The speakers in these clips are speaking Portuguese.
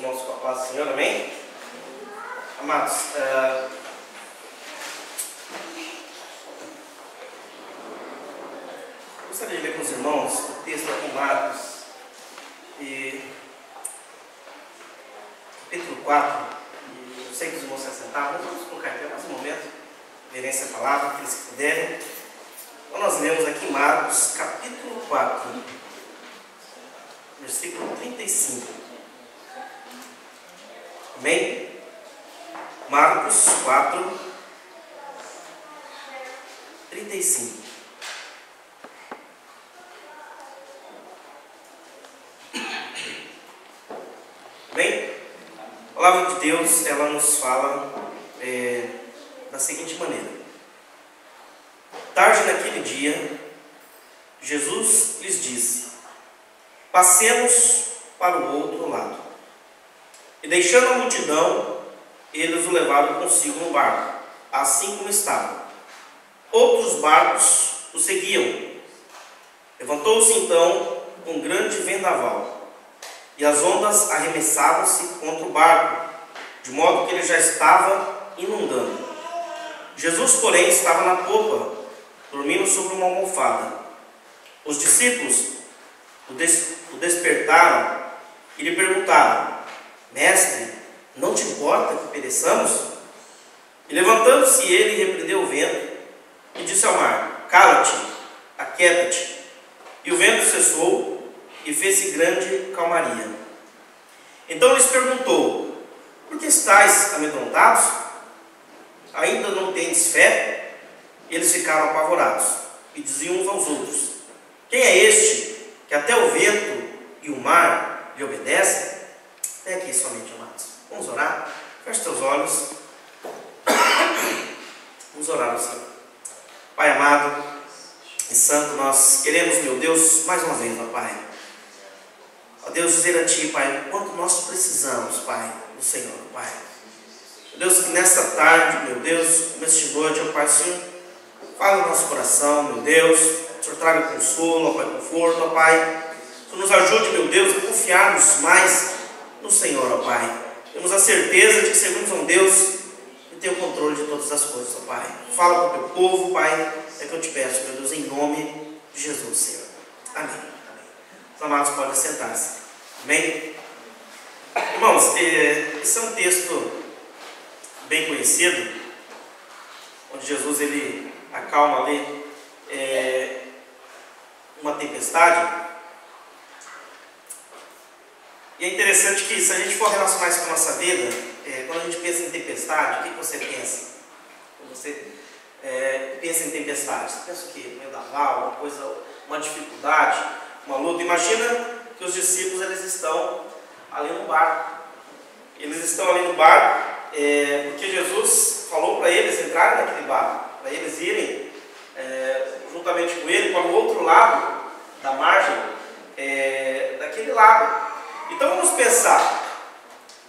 irmãos com a paz do Senhor, amém? Amados, gostaria de ler com os irmãos o texto aqui em Marcos, capítulo 4, e eu sei que os irmãos se assentaram, mas vamos colocar aqui mais um momento, verem essa palavra, aqueles que puderem. Então nós lemos aqui em Marcos, capítulo 4, versículo 35. Amém? Marcos 4, 35. Bem, a palavra de Deus, ela nos fala da seguinte maneira. Tarde naquele dia, Jesus lhes disse: passemos para o outro lado. E deixando a multidão, eles o levaram consigo no barco, assim como estava. Outros barcos o seguiam. Levantou-se então um grande vendaval, e as ondas arremessavam-se contra o barco, de modo que ele já estava inundando. Jesus, porém, estava na popa, dormindo sobre uma almofada. Os discípulos o despertaram e lhe perguntaram: Mestre, não te importa que pereçamos? E levantando-se ele, repreendeu o vento e disse ao mar: cala-te, aquieta-te. E o vento cessou e fez-se grande calmaria. Então lhes perguntou: por que estáis amedrontados? Ainda não tendes fé? Eles ficaram apavorados e diziam uns aos outros: quem é este que até o vento e o mar lhe obedecem? Até aqui somente, amados. Vamos orar? Feche teus olhos. Vamos orar ao Senhor. Pai amado e santo, nós queremos, meu Deus, mais uma vez, ó Pai. Ó Deus, dizer a Ti, Pai, quanto nós precisamos, Pai, do Senhor, Pai. Meu Deus, que nesta tarde, meu Deus, nesta noite, ó Pai, Senhor, fala no nosso coração, meu Deus. O Senhor traga consolo, ó Pai, conforto, ó Pai. O Senhor nos ajude, meu Deus, a confiarmos mais no Senhor, ó Pai. Temos a certeza de que servimos a um Deus que tem o controle de todas as coisas, ó Pai. Fala para o teu povo, Pai, é que eu te peço, meu Deus, em nome de Jesus, Senhor. Amém. Amém. Os amados podem sentar-se. Amém? Irmãos, esse é um texto bem conhecido, onde Jesus ele acalma ali uma tempestade. E é interessante que, se a gente for relacionar isso com a nossa vida, quando a gente pensa em tempestade, o que você pensa? Quando você pensa em tempestade, você pensa o quê? Um vendaval, uma coisa, uma dificuldade, uma luta. Imagina que os discípulos eles estão ali no barco. Eles estão ali no barco porque Jesus falou para eles entrarem naquele barco, para eles irem juntamente com ele para o outro lado da margem daquele lago. Então vamos pensar,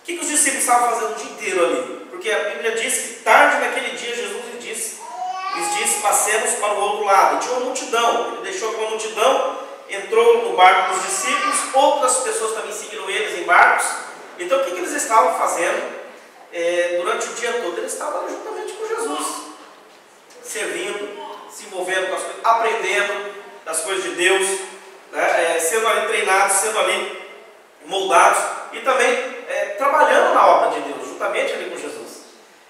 o que os discípulos estavam fazendo o dia inteiro ali? Porque a Bíblia diz que tarde naquele dia Jesus lhes disse, passemos para o outro lado. Tinha uma multidão, ele deixou que uma multidão entrou no barco dos discípulos, outras pessoas também seguiram eles em barcos. Então o que eles estavam fazendo durante o dia todo? Eles estavam ali juntamente com Jesus, servindo, se envolvendo com as coisas, aprendendo das coisas de Deus, né? Sendo ali treinados, sendo ali moldados e também trabalhando na obra de Deus, juntamente ali com Jesus.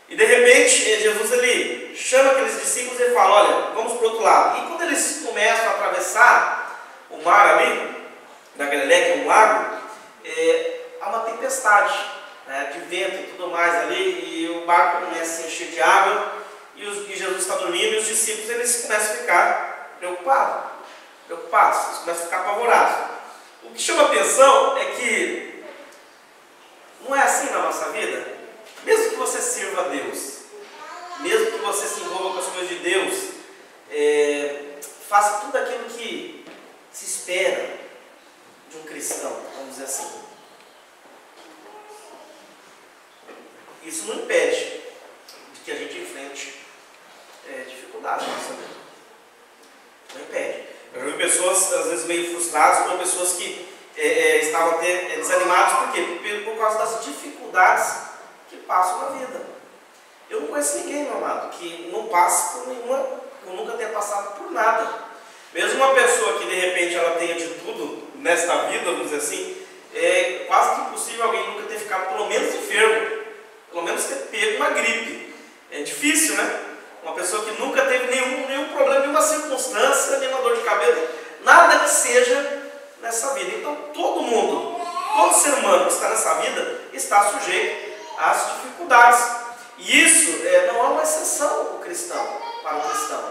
E de repente Jesus ele chama aqueles discípulos e fala: olha, vamos para o outro lado. E quando eles começam a atravessar o mar ali, da Galileia, que é um lago, há uma tempestade, né, de vento e tudo mais ali, e o barco começa a se encher de água, e Jesus está dormindo, e os discípulos eles começam a ficar preocupados, eles começam a ficar apavorados. O que chama atenção é que não é assim na nossa vida. Mesmo que você sirva a Deus, mesmo que você se envolva com as coisas de Deus, faça tudo aquilo que se espera de um cristão, vamos dizer assim. Isso não impede de que a gente enfrente dificuldades na nossa vida. Não impede. Eu já vi pessoas, às vezes, meio frustradas com pessoas que estavam até desanimados. Por quê? Por causa das dificuldades que passam na vida. Eu não conheço ninguém, meu amado, que não passe por nenhuma, ou nunca tenha passado por nada. Mesmo uma pessoa que de repente ela tenha de tudo nesta vida, vamos dizer assim, é quase que impossível alguém nunca ter ficado pelo menos enfermo, pelo menos ter pego uma gripe. É difícil, né? Uma pessoa que nunca teve nenhum problema, nenhuma circunstância, nenhuma dor de cabeça, nada que seja nessa vida. Então todo mundo, todo ser humano que está nessa vida está sujeito às dificuldades. E isso não é uma exceção para o cristão.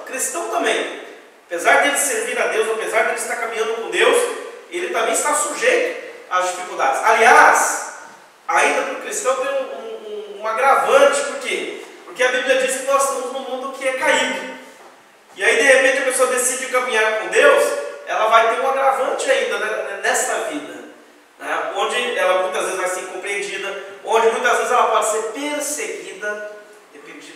O cristão também, apesar dele servir a Deus, apesar dele estar caminhando com Deus, ele também está sujeito às dificuldades. Aliás, ainda para o cristão tem um agravante. Por quê? Porque a Bíblia diz que nós estamos num mundo que é caído. E aí de repente a pessoa decide caminhar com Deus, ela vai ter um agravante ainda, né, nessa vida, né, onde ela muitas vezes vai ser incompreendida, onde muitas vezes ela pode ser perseguida,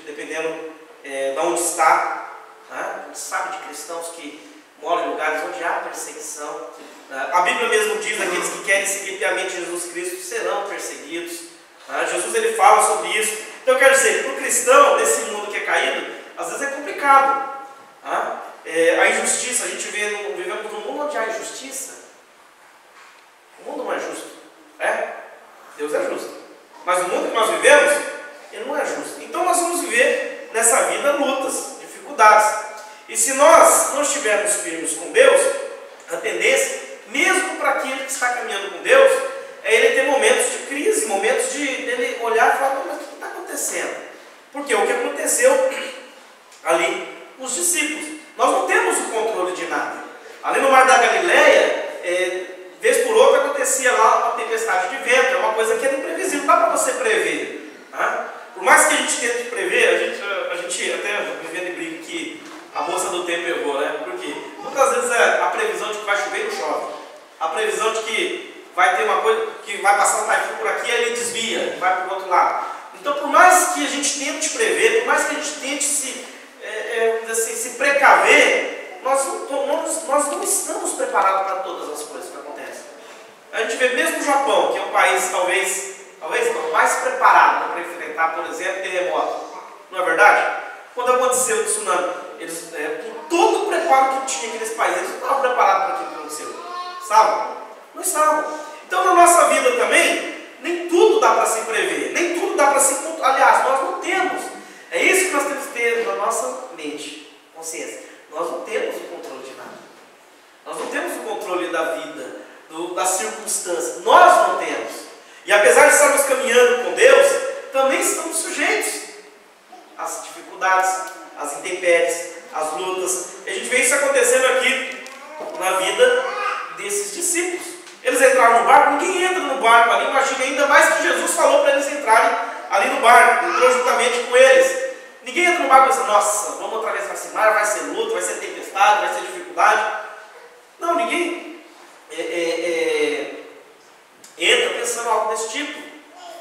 dependendo de onde está. Né? A gente sabe de cristãos que moram em lugares onde há perseguição. Né? A Bíblia mesmo diz que aqueles que querem seguir piamente Jesus Cristo serão perseguidos. Né? Jesus ele fala sobre isso. Então eu quero dizer, para o cristão, nesse mundo que é caído, às vezes é complicado. Né? A injustiça, a gente vivemos num mundo onde há injustiça. O mundo não é justo. Deus é justo. Mas o mundo que nós vivemos, ele não é justo. Então nós vamos viver nessa vida lutas, dificuldades. E se nós não estivermos firmes com Deus, a tendência, mesmo para aquele que está caminhando com Deus, é ele ter momentos de crise, momentos de ele olhar e falar, mas o que está acontecendo? Porque o que aconteceu ali com os discípulos. Nós não temos o controle de nada. Ali no Mar da Galileia, vez por outra acontecia lá uma tempestade de vento, é uma coisa que era imprevisível, não dá para você prever. Tá? Por mais que a gente tente prever, a gente até vivendo em briga que a moça do tempo errou, né? Porque muitas vezes a previsão de que vai chover não chove. A previsão de que vai ter uma coisa, que vai passar um taifun por aqui, aí ele desvia, vai para o outro lado. Então, por mais que a gente tente prever, por mais que a gente tente se precaver, nós não estamos preparados para todas as coisas que acontecem. A gente vê mesmo o Japão, que é um país talvez não mais preparado para enfrentar, por exemplo, terremoto. Não é verdade? Quando aconteceu o tsunami, eles, com todo o preparo que tinha aqui nesse país, eles não estavam preparados para aquilo que aconteceu. Estavam? Não estavam. Então, na nossa vida também, nem tudo dá para se prever, nem tudo dá para se controlar. Aliás, nós não temos. É isso que nós temos que ter na nossa mente, consciência. Nós não temos o controle de nada. Nós não temos o controle da vida, das circunstâncias. Nós não temos. E apesar de estarmos caminhando com Deus, também estamos sujeitos às dificuldades, às intempéries, às lutas. E a gente vê isso acontecendo aqui na vida desses discípulos. Eles entraram no barco, ninguém entra no barco ali, imagina, ainda mais que Jesus falou para eles entrarem ali no barco, entrou juntamente com eles. Ninguém entra no barco e pensa, nossa, vamos atravessar esse mar, vai ser luta, vai ser tempestade, vai ser dificuldade. Não, ninguém entra pensando algo desse tipo.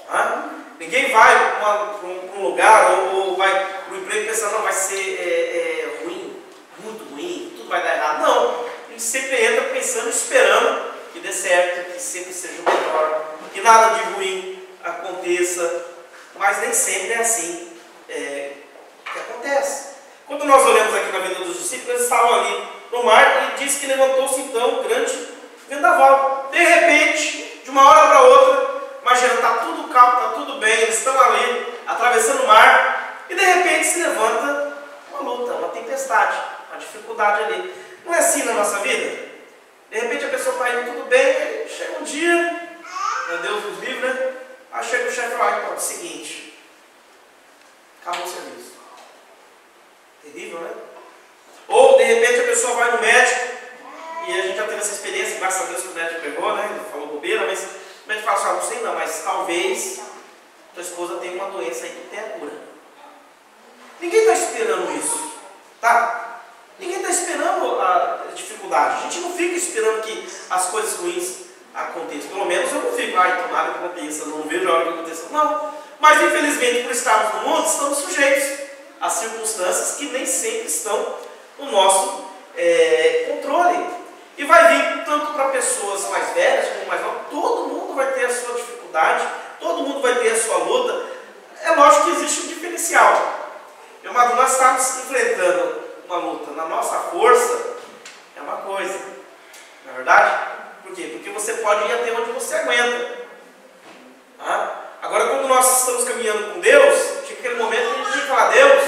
Tá? Ninguém vai para um lugar ou vai para o emprego pensando, não, vai ser ruim, muito ruim, tudo vai dar errado. Não, a gente sempre entra pensando, esperando que dê certo, que sempre seja o melhor, que nada de ruim aconteça, mas nem sempre é assim que acontece. Quando nós olhamos aqui na vida dos discípulos, eles estavam ali no mar e diz que levantou-se então um grande vendaval. De repente, de uma hora para outra, imagina, está tudo calmo, está tudo bem, eles estão ali atravessando o mar e de repente se levanta uma luta, uma tempestade, uma dificuldade ali. Não é assim na nossa vida? De repente a pessoa está indo tudo bem, chega um dia, meu Deus nos livre, né? Aí chega o chefe e fala, então, é o seguinte, acabou o serviço. Terrível, né? Ou de repente a pessoa vai no médico, e a gente já teve essa experiência, graças a Deus que o médico pegou, né? Ele falou bobeira, mas o médico fala assim, não sei não, mas talvez tua esposa tenha uma doença aí que não tem a cura. Ninguém está esperando isso, tá? Ninguém está esperando a dificuldade. A gente não fica esperando que as coisas ruins aconteçam. Pelo menos eu não fico, tomara que aconteça, não vejo a hora que aconteça. Não. Mas infelizmente, por estarmos no mundo, estamos sujeitos a circunstâncias que nem sempre estão no nosso controle. E vai vir tanto para pessoas mais velhas como mais novas. Todo mundo vai ter a sua dificuldade, todo mundo vai ter a sua luta. É lógico que existe um diferencial. Meu amado, nós estamos enfrentando uma luta na nossa força, é uma coisa, não é verdade? Por quê? Porque você pode ir até onde você aguenta. Agora, quando nós estamos caminhando com Deus, chega aquele momento que a gente tem que falar: Deus,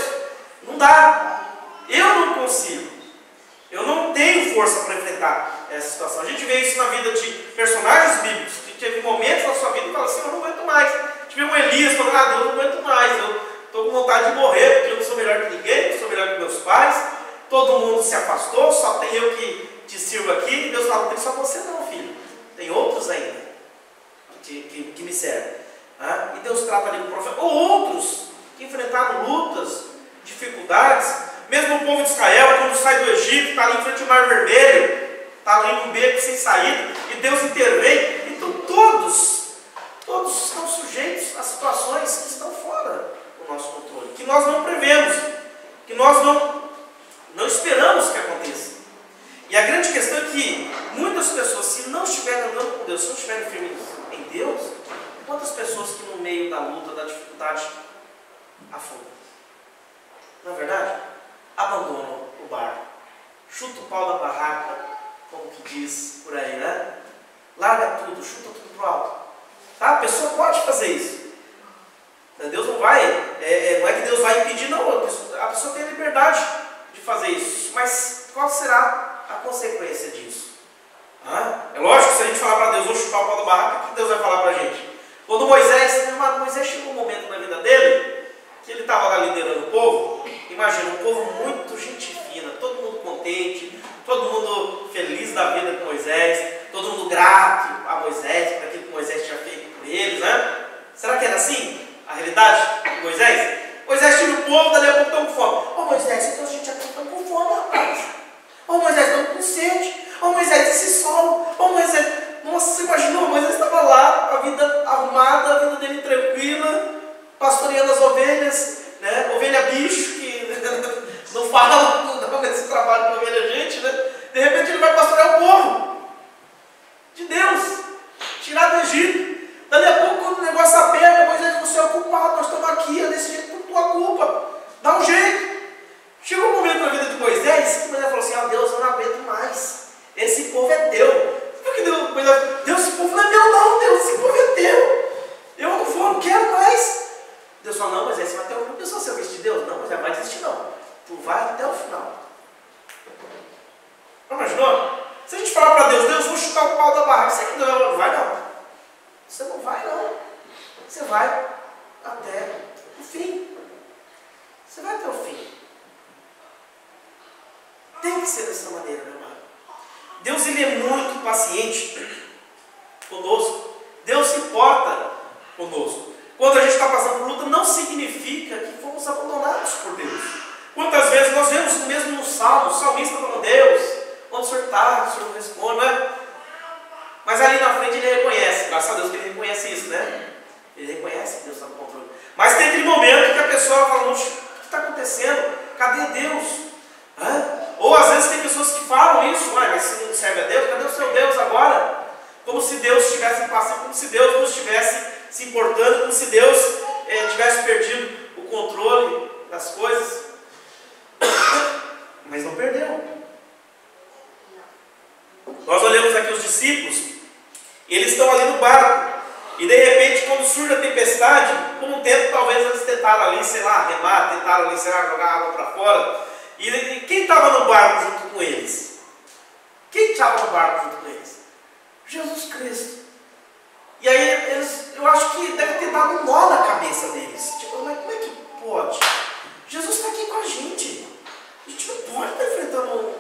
não dá, eu não consigo, eu não tenho força para enfrentar essa situação. A gente vê isso na vida de personagens bíblicos, que teve momentos na sua vida que fala assim: eu não aguento mais. Tive um Elias falando: ah, Deus, eu não aguento mais, eu estou com vontade de morrer, porque eu não sou melhor que ninguém, não sou melhor que meus pais, todo mundo se afastou, só tem eu que te sirvo aqui. E Deus fala: não tem só você não, filho, tem outros ainda que me servem. E Deus trata ali com o profeta, ou outros que enfrentaram lutas, dificuldades, mesmo o povo de Israel, quando sai do Egito, está ali em frente ao Mar Vermelho, está ali num beco sem saída, e Deus intervém. Então todos estão sujeitos a situações que estão fora do nosso controle, que nós não prevemos, que nós não esperamos que aconteça. E a grande questão é que muitas pessoas, se não estiverem andando com Deus, se não estiverem firmes em Deus, quantas pessoas que no meio da luta, da dificuldade, afundam? Não é verdade? Abandonam o barco, chuta o pau da barraca, como que diz por aí, né? Larga tudo, chuta tudo para o alto. Tá? A pessoa pode fazer isso. Deus não vai, não é que Deus vai impedir, não. A pessoa tem a liberdade de fazer isso. Mas qual será a consequência disso? É lógico que se a gente falar para Deus: vou chutar o pau da barraca, o que Deus vai falar para a gente? Quando Moisés chegou um momento na vida dele, que ele estava lá liderando o povo. Imagina, um povo muito gente fina, todo mundo contente, todo mundo feliz da vida com Moisés, todo mundo grato a Moisés, por aquilo que Moisés tinha feito por eles, né? Será que era assim a realidade de Moisés? Moisés tira o povo, dali a pouco estão com fome. Moisés, então a gente aqui está com fome, rapaz. Moisés, estamos com sede. Moisés, esse sol. Moisés, nossa, você imaginou? Moisés estava lá, a vida arrumada, a vida dele tranquila, pastoreando as ovelhas, né? Ovelha bicho, que não fala, não dá esse trabalho para ovelha gente, né? De repente ele vai pastorear o povo de Deus, tirar do Egito. Dali a pouco, quando o negócio aperta, Moisés, você é o culpado, nós estamos aqui, é desse jeito por tua culpa, dá um jeito. Chegou um momento na vida de Moisés que Moisés falou assim: Deus, eu não aguento mais, esse povo é teu. Porque Deus, esse povo não é meu não, Deus, esse povo é teu, eu não quero mais. Deus falou: não, Moisés, você vai até o fim. Pessoal, você desistir de Deus? Não, Moisés, vai desistir não, tu vai até o final. Não imaginou? Se a gente falar para Deus: Deus, vou chutar o pau da barraca, você que não vai não. Você não vai não. Você vai até o fim. Você vai até o fim. Tem que ser dessa maneira, meu irmão. Deus, ele é muito paciente conosco. Deus se importa conosco. Quando a gente está passando por luta, não significa que fomos abandonados por Deus. Quantas vezes nós vemos mesmo no Salmo, o salmista falando: Deus, onde o Senhor está, o Senhor não responde, né? Mas ali na frente ele reconhece, graças a Deus que ele reconhece isso, né? Ele reconhece que Deus está no controle. Mas tem aquele momento que a pessoa fala: o que está acontecendo? Cadê Deus? Ou às vezes tem pessoas que falam isso: mas se não serve a Deus, cadê o seu Deus agora? Como se Deus estivesse passando, como se Deus não estivesse se importando, como se Deus tivesse perdido o controle das coisas. Mas não perdeu. Nós olhamos aqui os discípulos, eles estão ali no barco, e de repente, quando surge a tempestade, por um tempo talvez eles tentaram ali, sei lá, remar, tentaram ali, sei lá, jogar água para fora. E quem estava no barco junto com eles? Quem estava no barco junto com eles? Jesus Cristo. E aí eu acho que deve ter dado um nó na cabeça deles. Tipo, mas como é que pode? Jesus está aqui com a gente. A gente não pode estar enfrentando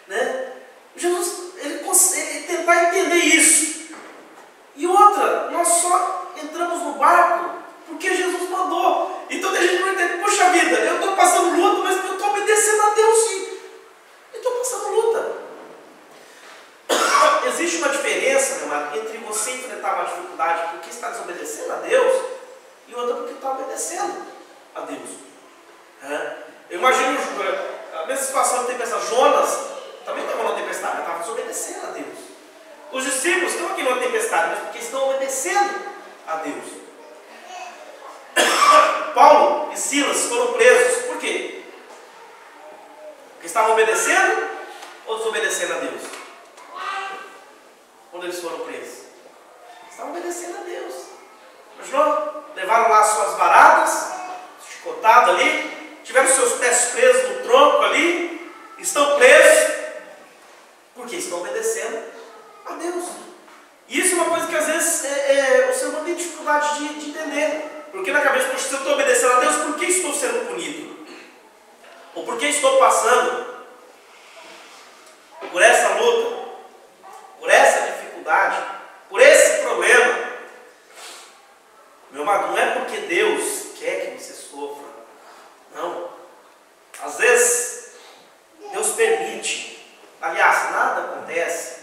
né? Jesus, ele tentar entender isso. E outra, nós só entramos no barco porque Jesus mandou. Então tem gente que não entende: poxa vida, eu estou passando luta, mas eu estou obedecendo a Deus sim. Eu estou passando luta. Existe uma diferença, meu amado, entre você enfrentar uma dificuldade porque está desobedecendo a Deus e outra porque está obedecendo a Deus. Eu Os discípulos estão aqui numa tempestade, mas porque estão obedecendo a Deus. Paulo e Silas foram presos. Por quê? Porque estavam obedecendo ou desobedecendo a Deus? Quando eles foram presos, estavam obedecendo a Deus. Imaginou? Levaram lá suas varadas, chicotado ali, tiveram seus pés presos no tronco ali, estão presos, porque estão obedecendo a Deus. E isso é uma coisa que às vezes o ser humano tem dificuldade de entender. Porque na cabeça, se eu estou obedecendo a Deus, por que estou sendo punido? Ou por que estou passando por essa luta, por essa dificuldade, por esse problema? Meu amado, não é porque Deus quer que você sofra. Não. Às vezes, Deus permite. Aliás, nada acontece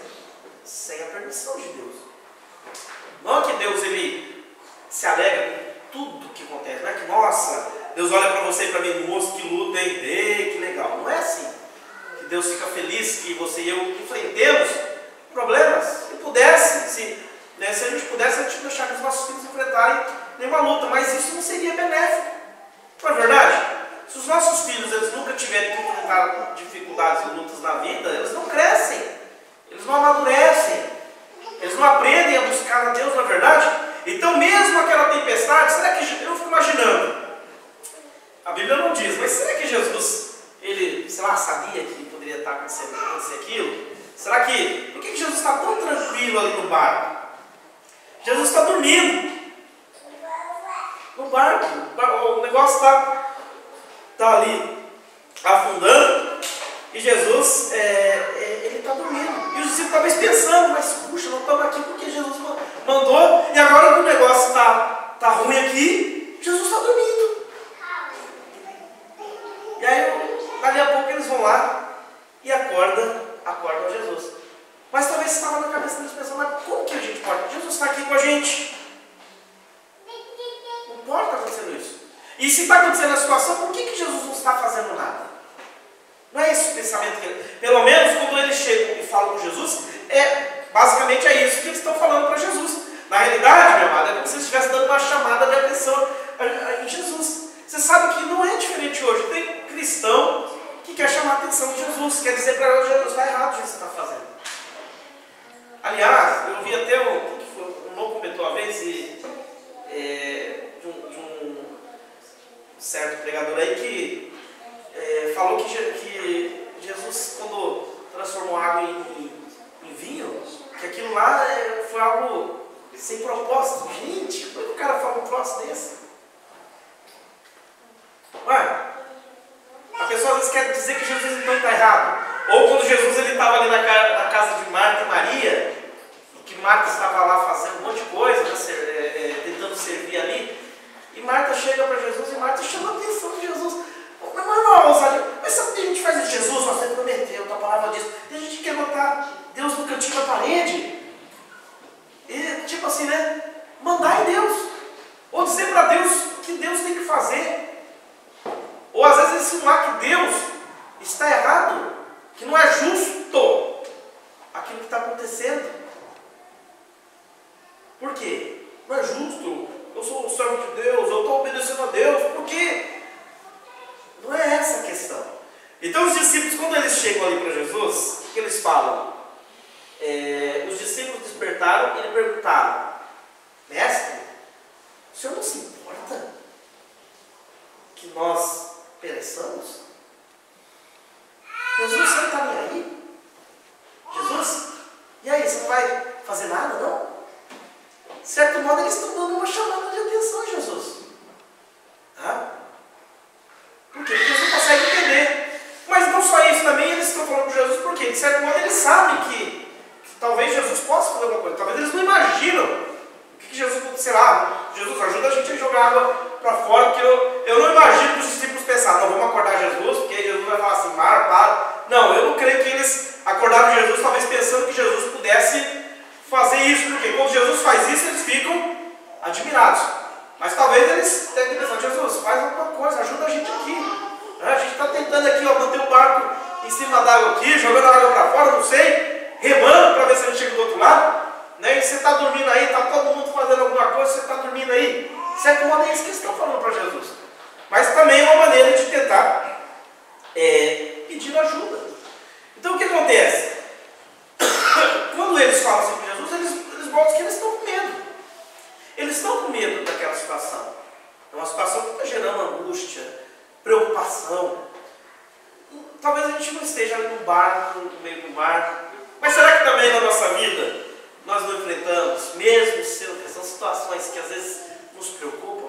sem a permissão de Deus. Não é que Deus ele se alegra com tudo que acontece. Não é que, nossa, Deus olha para você e para mim, moço, que luta, hein? Ei, que legal. Não é assim. Que Deus fica feliz que você e eu enfrentemos problemas. Se pudesse, se a gente pudesse, a gente deixar que os nossos filhos enfrentarem nenhuma luta, mas isso não seria benéfico. Não é verdade? Se os nossos filhos eles nunca tiverem que enfrentar dificuldades e lutas na vida, eles não crescem, eles não amadurecem, eles não aprendem a buscar a Deus, não é verdade? Então mesmo aquela tempestade, será que, eu fico imaginando, a Bíblia não diz, mas será que Jesus, ele, sei lá, sabia que poderia estar acontecendo aquilo? Será que, por que Jesus está tão tranquilo ali no barco? Jesus está dormindo no barco, o negócio está ali afundando e Jesus ele está dormindo. E os discípulos talvez pensando, mas puxa, não estamos aqui porque Jesus mandou e agora que o negócio está ruim aqui, Jesus está dormindo. E aí, dali a pouco eles vão lá e acordam Jesus. Mas talvez estava na cabeça deles pensando, mas como que a gente pode? Jesus está aqui com a gente. Não pode estar acontecendo isso. E se está acontecendo a situação, por que Jesus não está fazendo nada? Não é esse o pensamento que ele... Pelo menos quando eles chegam e falam com Jesus, basicamente é isso que eles estão falando para Jesus. Na realidade, meu amado, é como se eles estivessem dando uma chamada de atenção em Jesus. Você sabe que não é diferente hoje. Tem cristão que quer chamar a atenção de Jesus, quer dizer para Jesus, está errado o que você está fazendo. Aliás, eu vi até um irmão comentou uma vez de um certo pregador aí que falou que Jesus, quando transformou água em vinho, que aquilo lá foi algo sem propósito. Gente, como é que o cara fala um troço desse? Ué, a pessoa às vezes quer dizer que Jesus então está errado. Ou quando Jesus estava ali na casa de Marta e Maria, e que Marta estava lá fazendo um monte de coisa, tentando servir ali, e Marta chega para Jesus e Marta chama a atenção de Jesus. Mas não é uma ousadia. Mas sabe o que a gente faz de Jesus? Você prometeu, tua palavra diz. E a gente quer botar Deus no cantinho da parede. E, tipo assim, né? Mandar em Deus. Ou dizer para Deus o que Deus tem que fazer. Ou às vezes insinuar que Deus está errado, que não é justo aquilo que está acontecendo. Por quê? Não é justo. Eu sou o servo de Deus, eu estou obedecendo a Deus. Por quê? Não é essa a questão. Então os discípulos, quando eles chegam ali para Jesus, o que eles falam? Os discípulos despertaram e lhe perguntaram: Mestre, o senhor não se importa que nós pereçamos? Jesus, você não está nem aí? Jesus, e aí, você não vai fazer nada, não? De certo modo, eles estão dando uma chamada de atenção a Jesus. Tá? Por quê? Porque eles não conseguem entender. Mas não só isso, também eles estão falando com Jesus, por quê? De certo modo, eles sabem que talvez Jesus possa fazer alguma coisa. Talvez eles não imaginam o que Jesus, sei lá, Jesus ajuda a gente a jogar água para fora, porque eu não imagino que os discípulos pensaram, não, vamos acordar Jesus, porque Jesus vai falar assim, para. Não, eu não creio que eles acordaram Jesus, talvez pensando que Jesus pudesse fazer isso, porque quando Jesus faz isso, eles ficam admirados. Mas talvez eles tenham que pensar, Jesus, faz alguma coisa, ajuda a gente aqui. A gente está tentando aqui, manter o barco em cima d'água aqui, jogando a água para fora, não sei, remando para ver se a gente chega do outro lado. você está dormindo aí, está todo mundo fazendo alguma coisa, você está dormindo aí. De certo modo é isso que eles estão falando para Jesus. Mas também é uma maneira de tentar pedir ajuda. Então o que acontece? Quando eles falam assim para Jesus, eles mostram que eles estão com medo. Eles estão com medo daquela situação. É uma situação que está gerando angústia, preocupação. Talvez a gente não esteja ali no barco, no meio do mar. Mas será que também na nossa vida nós não enfrentamos, mesmo sendo que são situações que às vezes nos preocupam?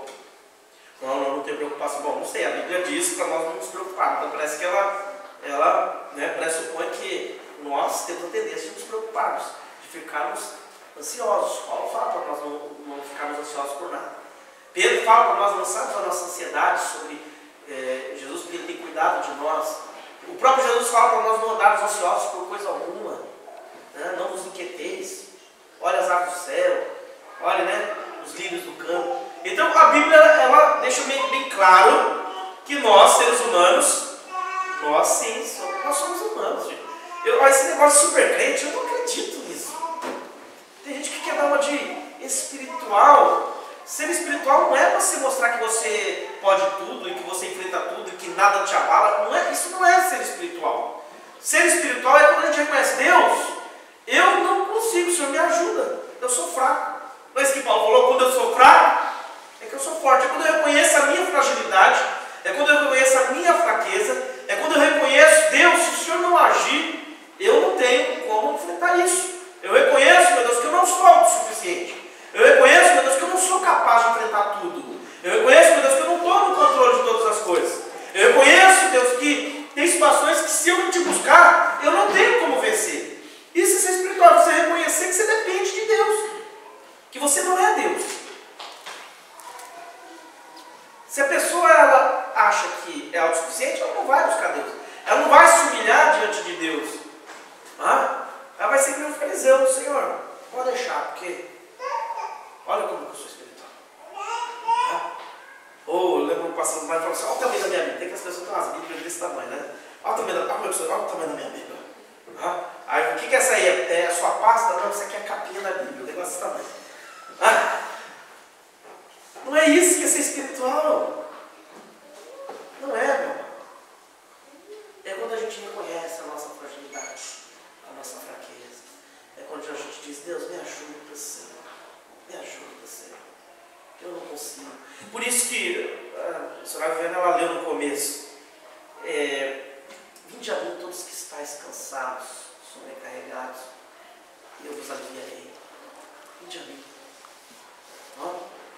Não tem preocupação. Bom, não sei, a Bíblia diz para nós não nos preocuparmos. Então parece que ela pressupõe que nós temos a tendência de nos preocuparmos, de ficarmos ansiosos. Paulo fala para nós não ficarmos ansiosos por nada. Pedro fala para nós lançarmos a nossa ansiedade sobre Jesus, porque ele tem cuidado de nós. O próprio Jesus fala para nós não andarmos ansiosos por coisa alguma, né? Não vos inquieteis. Olha as aves do céu, olha, os lírios do campo. Então a Bíblia ela deixa bem claro que nós, seres humanos, nós somos humanos, gente. Esse negócio de super crente, eu não acredito nisso. Tem gente que quer dar uma de espiritual. Ser espiritual não é você mostrar que você pode tudo e que você enfrenta tudo e que nada te abala. Isso não é ser espiritual. Ser espiritual é quando a gente reconhece: Deus, eu não consigo, o Senhor me ajuda, eu sou fraco. Não é isso que Paulo falou: quando eu sou fraco, é que eu sou forte. É quando eu reconheço a minha fragilidade, é quando eu reconheço a minha fraqueza, é quando eu reconheço: Deus, se o Senhor não agir, eu não tenho como enfrentar isso. Eu reconheço, meu Deus, que eu não sou autossuficiente. Eu reconheço, meu Deus, que eu não sou capaz de enfrentar tudo. Eu reconheço, meu Deus, que eu não estou no controle de todas as coisas. Eu reconheço, Deus, que tem situações que se eu não te buscar, eu não tenho como vencer. Isso é ser espiritual, você reconhecer que você depende de Deus, que você não é Deus. Se a pessoa ela acha que é autossuficiente, ela não vai buscar Deus. Ela não vai se humilhar diante de Deus. Ela vai ser que nem um fariseu: Senhor, pode deixar, porque olha como eu sou espiritual. Ou eu lembro passando mais e falando assim: olha o tamanho da minha Bíblia. Tem que as pessoas têm umas Bíblias desse tamanho, né? Olha o tamanho da minha Bíblia. Aí o que é essa aí? É a sua pasta? Não, isso aqui é a capinha da Bíblia. O negócio desse tamanho. Não é isso que é ser espiritual. Não é, meu irmão. É quando a gente reconhece a nossa fragilidade, a nossa fraqueza. É quando a gente diz: Deus, me ajuda, Senhor. Me ajuda, Senhor. Eu não consigo. Por isso que a senhora Viviane, ela leu no começo: vinde a mim todos que estáis cansados, sobrecarregados, e eu vos aliviarei. Vinde a mim.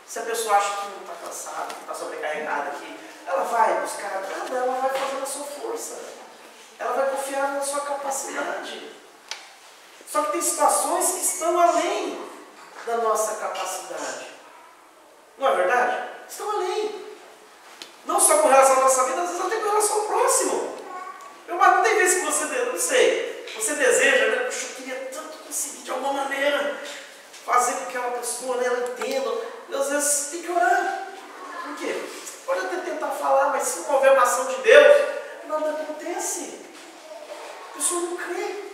Se a pessoa acha que não está cansada, que está sobrecarregada, que ela vai buscar nada, ela vai fazer na sua força. Ela vai confiar na sua capacidade. Só que tem situações que estão além da nossa capacidade. Não é verdade? Estão além. Não só com relação à nossa vida, às vezes até com relação ao próximo. Mas não tem vezes que você, não sei, você deseja, né? Puxa, eu queria tanto conseguir de alguma maneira fazer com que aquela pessoa, né, ela entenda. E às vezes tem que orar. Por quê? Pode até tentar falar, mas se não houver uma ação de Deus, nada acontece. A pessoa não crê.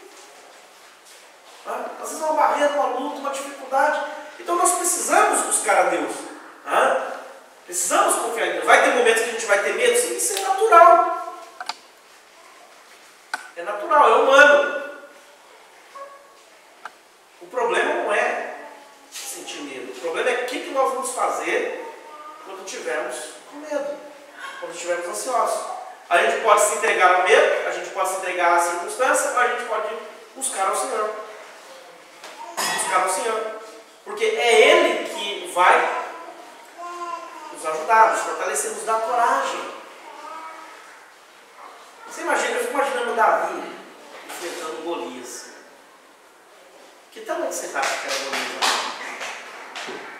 Às vezes é uma barreira, uma luta, uma dificuldade. Então nós precisamos buscar a Deus. Precisamos confiar em Deus. Vai ter momentos que a gente vai ter medo? Sim, isso é natural. É natural, é humano. O problema não é sentir medo. O problema é o que nós vamos fazer quando tivermos com medo, quando estivermos ansiosos. A gente pode se entregar ao medo, a gente pode se entregar à circunstância, ou a gente pode buscar ao Senhor. Buscar ao Senhor. Porque é Ele que vai nos ajudar, nos fortalecer, nos dar coragem. Você imagina, eu fico imaginando Davi enfrentando Golias. Que tamanho você acha que era Golias?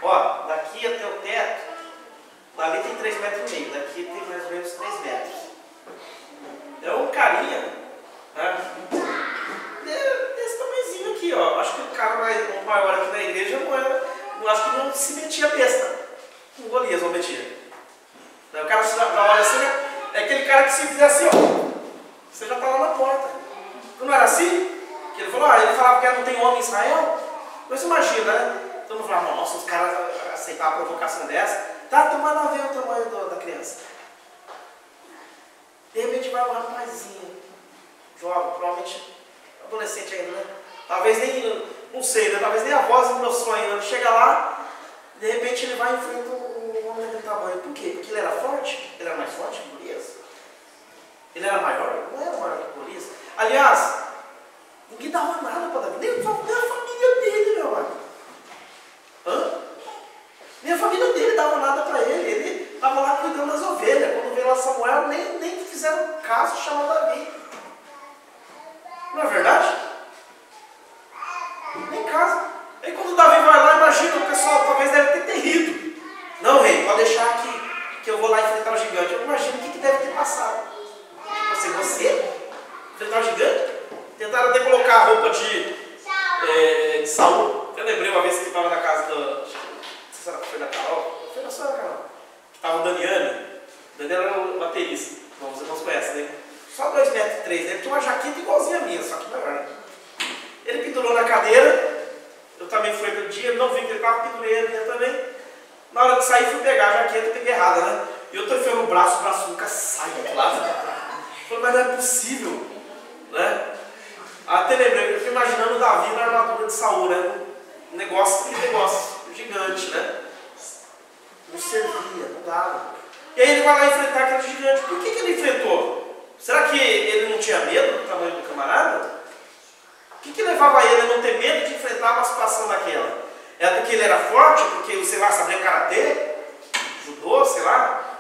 Ó, daqui até o teto, ali tem 3,5 metros, daqui tem mais ou menos 3 metros. É um carinha, né? Desse tamanhozinho aqui, ó. Acho que o cara maior aqui na igreja não acho que não se metia besta. Com Golias não metia. O cara se olha assim, é aquele cara que se fizer assim, ó, você já está lá na porta. Não era assim? Que ele falou, ele falava que não tem homem em Israel. Mas imagina, né? Todo mundo fala, nossa, os caras aceitaram a provocação dessa. Tá, então vai lá ver o tamanho da criança. De repente vai um rapazinho, jovem, provavelmente adolescente ainda, né? Talvez nem, não sei, né? Talvez nem a voz do meu sonho ainda. Chega lá, de repente ele vai e enfrenta um homem daquele tamanho. Por quê? Porque ele era forte? Ele era mais forte que Golias? Ele era maior? Não era maior que Golias. Aliás, ninguém dava nada para Davi, nem a família dele, meu amado. Nem a família dele dava nada para ele. Ele estava lá cuidando das ovelhas. Quando veio lá Samuel, nem fizeram caso de chamar Davi. Não é verdade? Nem caso. Aí quando Davi vai lá, imagina, o pessoal talvez deve ter rido. Não, rei, pode deixar que eu vou lá enfrentar o gigante. Eu imagino o que deve ter passado. Tipo assim, você enfrentar o gigante? Tentaram até colocar a roupa de Saul. Eu lembrei uma vez que estava na casa do... Não sei se foi da Carol. Foi da sua Carol. Que estava o Daniane. O Daniane era o baterista. Bom, vocês não conhecem, né? Só 2,3 metros, né? Ele tinha uma jaqueta igualzinha a minha, só que maior. Ele pendurou na cadeira. Eu também fui aquele dia, não vi que ele estava, pendurei a minha também. Na hora de sair, fui pegar a jaqueta, peguei errada, né? E eu estou enfiando o braço nunca sai do lado. Eu falei, mas não é possível, né? Até lembrei, eu fiquei imaginando o Davi na armadura de Saul, né? Um negócio gigante, né? Não servia, não dava. E aí ele vai lá enfrentar aquele gigante. Por que ele enfrentou? Será que ele não tinha medo do tamanho do camarada? O que levava ele a não ter medo de enfrentar uma situação daquela? É porque ele era forte? Porque, sei lá, sabia karatê? Judô, sei lá?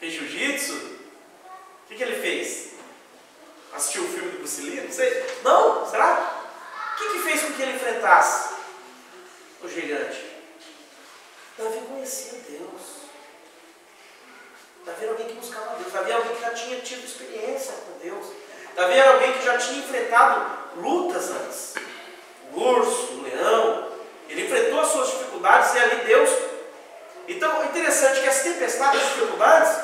Fez jiu-jitsu? O que ele fez? Assistiu o filme do Bruce Lee? Não sei. Não? Será? O que fez com que ele enfrentasse o gigante? Davi conhecia Deus. Davi era alguém que buscava Deus. Davi era alguém que já tinha tido experiência com Deus. Davi era alguém que já tinha enfrentado lutas antes. O urso, o leão. Ele enfrentou as suas dificuldades e ali Deus. Então é interessante que as tempestades, as dificuldades,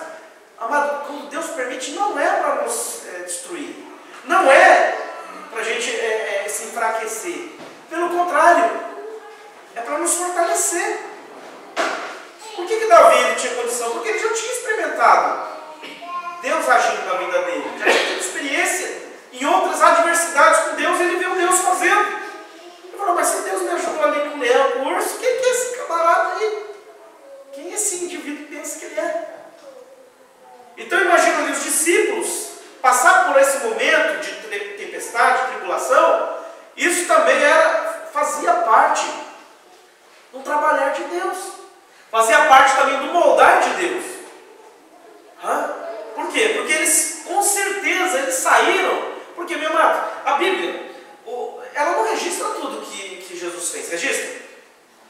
amado, quando Deus permite, não é para nos destruir. Não é para a gente se enfraquecer. Pelo contrário, é para nos fortalecer. Por que Davi ele tinha condição? Porque ele já tinha experimentado Deus agindo na vida dele. Já tinha tido experiência em outras adversidades com Deus, ele viu Deus fazendo. Ele falou, mas se Deus me ajudou ali com o leão, com o urso, quem é esse camarada aí? Quem é esse indivíduo que pensa que ele é? Então imagina ali os discípulos passar por esse momento de tempestade, de tribulação. Isso também fazia parte do trabalhar de Deus. Fazia parte também do moldar de Deus. Por quê? Porque eles, com certeza, eles saíram. Porque, meu amado, a Bíblia, ela não registra tudo que Jesus fez. Registra?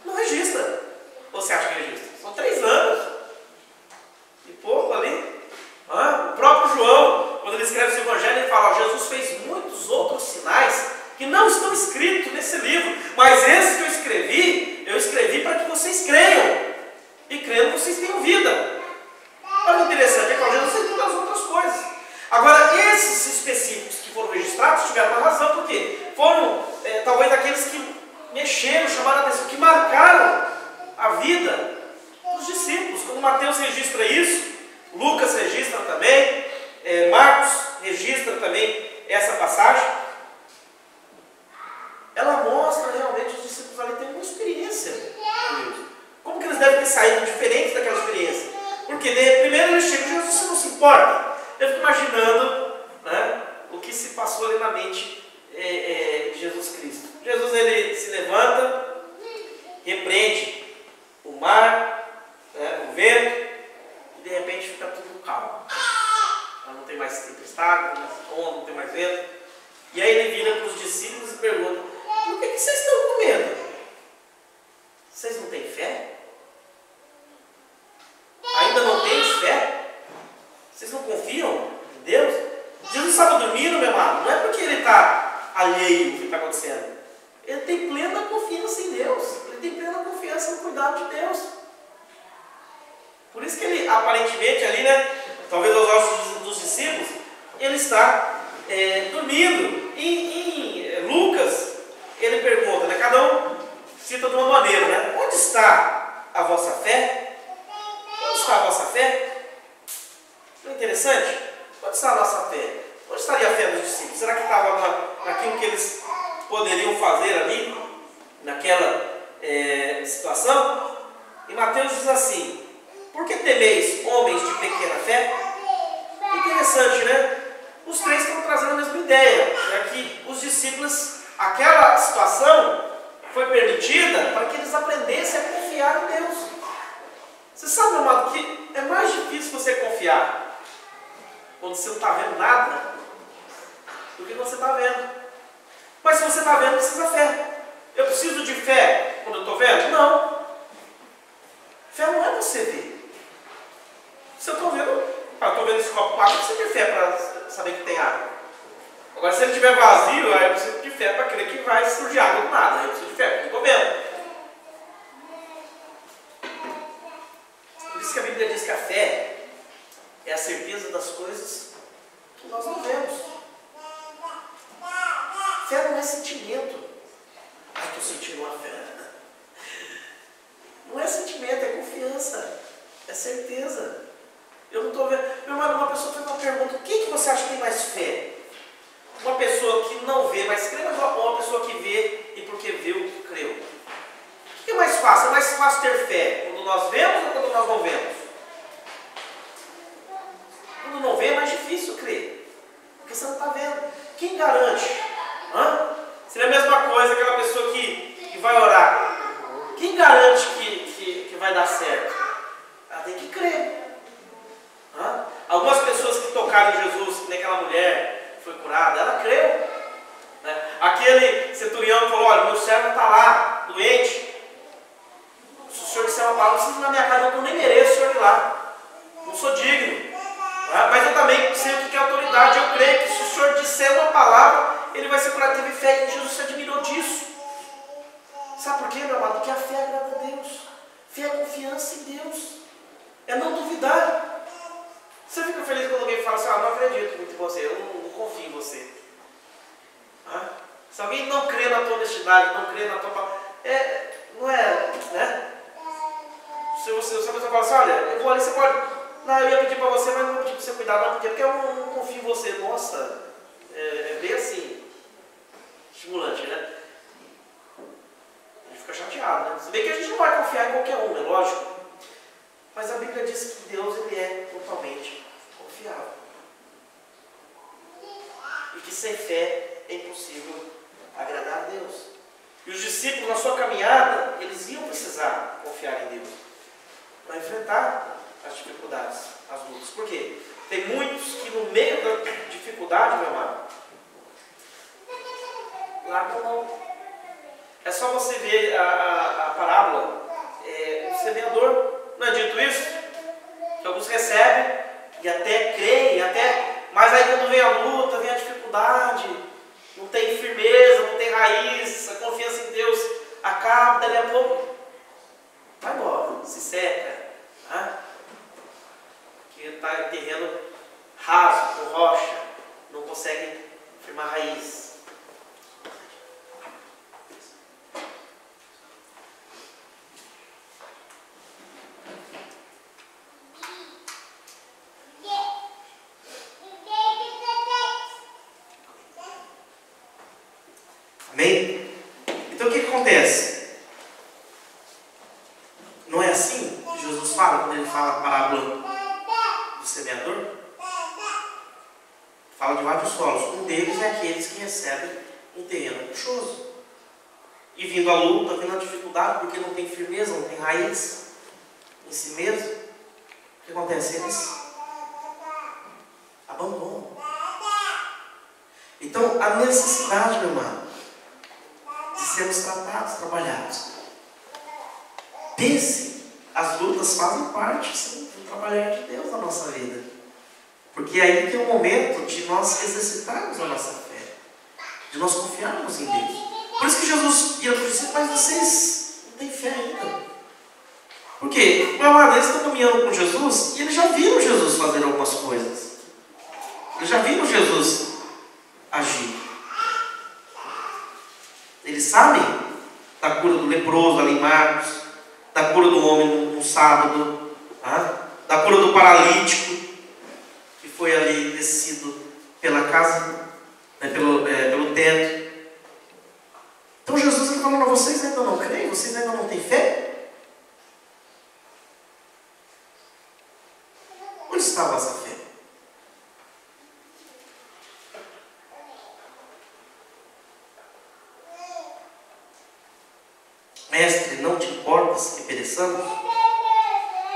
Não registra. Ou você acha que registra? São 3 anos. E pouco ali. O próprio João, quando ele escreve esse evangelho, ele fala, Jesus fez muitos outros sinais que não estão escritos nesse livro. Mas esses que eu escrevi para que vocês creiam. E crendo vocês tenham vida. Olha que interessante, é que Jesus fez muitas outras coisas. Agora, esses específicos que foram registrados tiveram uma razão, porque foram talvez aqueles que mexeram, chamaram a atenção, que marcaram a vida dos discípulos. Como Mateus registra isso, Lucas registra também, Marcos registra também essa passagem. Ela mostra realmente os discípulos ali têm uma experiência com Deus. Como que eles devem ter saído diferente daquela experiência? Porque primeiro eles chegam, Jesus, você não se importa. Eu fico imaginando, né, o que se passou ali na mente de Jesus Cristo. Jesus ele se levanta, repreende o mar, o vento, e de repente fica tudo calmo. Não tem mais tempestade, não tem mais onda, não tem mais vento. E aí ele vira para os discípulos e pergunta, por que vocês estão com medo? Vocês não têm fé? Ainda não têm fé? Vocês não confiam em Deus? Jesus estava dormindo, meu amado. Não é porque ele está alheio ao que está acontecendo. Ele tem plena confiança em Deus. Ele tem plena confiança no cuidado de Deus. Por isso que ele, aparentemente, ali, né, talvez aos olhos dos discípulos, ele está dormindo. Em Lucas, ele pergunta, né? Cada um cita de uma maneira, né? Onde está a vossa fé? Onde está a vossa fé? Não é interessante? Onde está a nossa fé? Onde estaria a fé dos discípulos? Será que estava naquilo que eles poderiam fazer ali, naquela situação? E Mateus diz assim: por que temeis, homens de pequena fé? Interessante, né? Os três estão trazendo a mesma ideia, é que os discípulos, aquela situação foi permitida para que eles aprendessem a confiar em Deus. Você sabe, meu amado, que é mais difícil você confiar quando você não está vendo nada do que quando você está vendo. Mas se você está vendo, precisa fé. Eu preciso de fé quando eu estou vendo? Não. Fé não é você ver. Se eu estou vendo, eu estou vendo esse copo com água, eu preciso de fé para saber que tem água. Agora, se ele estiver vazio, aí eu preciso de fé para crer que vai surgir água do nada. Aí eu preciso de fé, porque eu estou vendo. Por isso que a Bíblia diz que a fé é a certeza das coisas que nós não vemos. Fé não é sentimento. Ai, estou sentindo uma fé. Não é sentimento, é confiança. É certeza. Eu não estou vendo. Meu irmão, uma pessoa fez uma pergunta: o que você acha que tem mais fé? Uma pessoa que não vê, mas crê, ou uma pessoa que vê e porque viu, creu? O que é mais fácil? É mais fácil ter fé quando nós vemos ou quando nós não vemos? Quando não vê é mais difícil crer, porque você não está vendo. Quem garante? Seria a mesma coisa aquela pessoa que vai orar. Quem garante que vai dar certo? Ela tem que crer. Algumas pessoas que tocaram em Jesus, que nem aquela mulher que foi curada, ela creu. Né? Aquele centurião falou: olha, meu servo está lá, doente. Se o senhor disser uma palavra, não precisa ir na minha casa, eu nem mereço o senhor ir lá. Não sou digno. Mas eu também sei o que é autoridade. Eu creio que se o senhor disser uma palavra, ele vai ser curado. Teve fé em Jesus, se admirou disso. Sabe por quê, meu amado? Porque a fé agrada a Deus. Fé é confiança em Deus. É não duvidar. Você fica feliz quando alguém fala assim: não acredito muito em você, eu não confio em você. Se alguém não crê na tua honestidade, não crê na tua palavra, não é, né? Se a pessoa fala assim: olha, eu vou ali, você pode... Não, eu ia pedir para você, mas não vou pedir para você cuidar, não, porque eu não confio em você. Nossa, é bem assim, estimulante, né? A gente fica chateado, né? Se bem que a gente não vai confiar em qualquer um, é lógico. Mas a Bíblia diz que Deus, ele é totalmente confiável. E que sem fé é impossível agradar a Deus. E os discípulos, na sua caminhada, eles iam precisar confiar em Deus para enfrentar as dificuldades, as lutas. Por quê? Tem muitos que no meio da dificuldade, meu amado, largam mão. É só você ver a parábola do semeador. Não é dito isso? Que alguns recebem e até creem, mas aí quando vem a luta, vem a dificuldade, não tem firmeza, não tem raiz, a confiança em Deus acaba, dali a pouco vai embora, se seca. Que está em terreno raso, com rocha, não consegue firmar raiz. Amém? Então o que acontece? Não é assim que Jesus fala quando ele fala a parábola do semeador? Fala de vários solos. Um deles é aqueles que recebem em terreno rochoso. E vindo a luta, vindo a dificuldade, porque não tem firmeza, não tem raiz em si mesmo, o que acontece? Eles abandonam. Então, a necessidade, meu irmão, de sermos tratados, trabalhados. Pense, as lutas fazem parte, sim, do trabalhar de Deus na nossa vida. Porque aí tem o momento de nós exercitarmos a nossa fé, de nós confiarmos em Deus. Por isso que Jesus ia para os discípulos: mas vocês não têm fé ainda. Por quê? Meu amado, eles estão caminhando com Jesus e eles já viram Jesus fazer algumas coisas. Eles já viram Jesus agir. Eles Eles sabem da cura do leproso ali em Marcos, da cura do homem no sábado, da cura do paralítico, que foi ali descido pela casa, pelo teto. Então Jesus está falando: vocês ainda não creem? Vocês ainda não têm fé? Onde estava essa fé? Mestre, não te importas que pereçamos?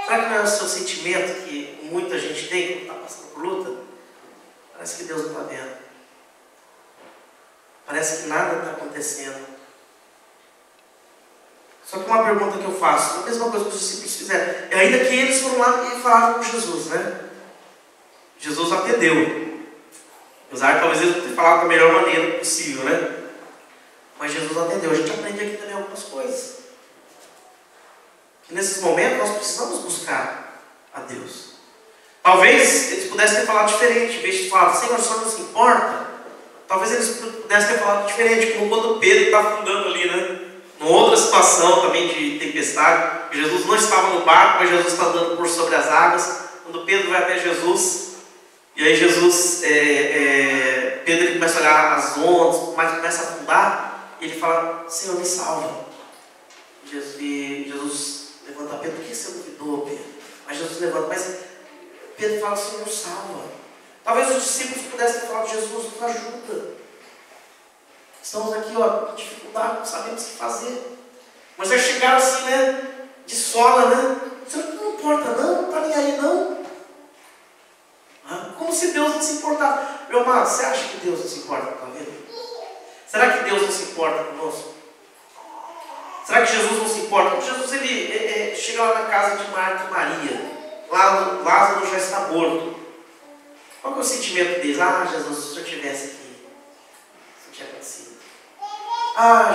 Será que não é o seu sentimento que muita gente tem quando está passando por luta? Parece que Deus não está vendo. Parece que nada está acontecendo. Só que uma pergunta que eu faço, a mesma coisa que os discípulos fizeram, é ainda que eles foram lá e falaram com Jesus, né? Jesus atendeu. Apesar de talvez eles não ter falado da melhor maneira possível, né? Mas Jesus atendeu. A gente aprende aqui também algumas coisas. Que nesses momentos nós precisamos buscar a Deus. Talvez eles pudessem ter falado diferente. Em vez de falar: Senhor, o Senhor não se importa. Talvez eles pudessem ter falado diferente. Como quando Pedro está afundando ali, né? Numa outra situação também de tempestade. Jesus não estava no barco, mas Jesus está andando por sobre as águas. Quando Pedro vai até Jesus, e aí Pedro ele começa a olhar as ondas, mas começa a afundar. Ele fala: Senhor, me salva. E Jesus levanta: Pedro, por que você duvidou, Pedro? Mas Jesus levanta, mas Pedro fala: Senhor, salva. Talvez os discípulos pudessem ter falado: Jesus, nos ajuda. Estamos aqui, com dificuldade, não sabemos o que fazer. Mas eles chegaram assim, né? De sola, né? Senhor, não importa não, não está nem aí não. Como se Deus não se importasse. Meu amado, você acha que Deus não se importa com a vida? Será que Deus não se importa conosco? Será que Jesus não se importa? Quando Jesus ele chega lá na casa de Marta e Maria, Lázaro já está morto. Qual que é o sentimento deles? Jesus, se o Senhor estivesse aqui, isso não tinha acontecido.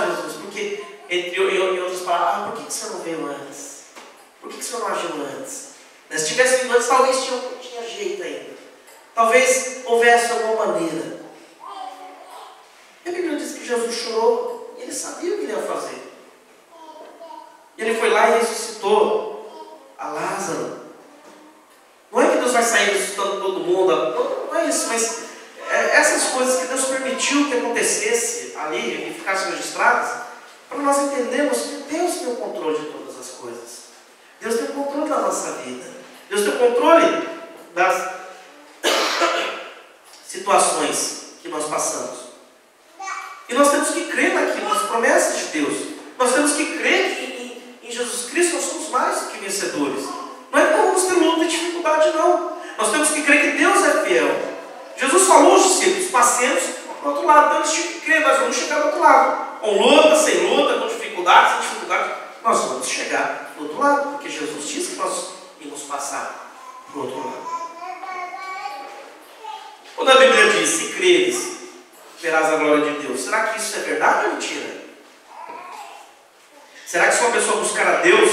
Jesus, porque, em outras palavras, por que o Senhor não veio antes? Por que o Senhor não agiu antes? Se tivesse vindo antes, talvez tinha jeito ainda. Talvez houvesse alguma maneira. A Bíblia diz que Jesus chorou e ele sabia o que ele ia fazer. Ele foi lá e ressuscitou a Lázaro. Não é que Deus vai sair ressuscitando todo mundo, não é isso, mas essas coisas que Deus permitiu que acontecesse ali e ficassem registradas, para nós entendermos que Deus tem o controle de todas as coisas. Deus tem o controle da nossa vida. Deus tem o controle das situações que nós passamos. E nós temos que crer naquilo, nas promessas de Deus. Nós temos que crer que em Jesus Cristo nós somos mais do que vencedores. Não é que nós vamos ter luta e dificuldade, não. Nós temos que crer que Deus é fiel. Jesus falou aos discípulos: passemos para o outro lado. Então eles tinham que crer, nós vamos chegar do outro lado. Com luta, sem luta, com dificuldade, sem dificuldade, nós vamos chegar do outro lado. Porque Jesus disse que nós íamos passar para o outro lado. Quando a Bíblia diz: se creres, verás a glória de Deus. Será que isso é verdade ou mentira? Será que se uma pessoa buscar a Deus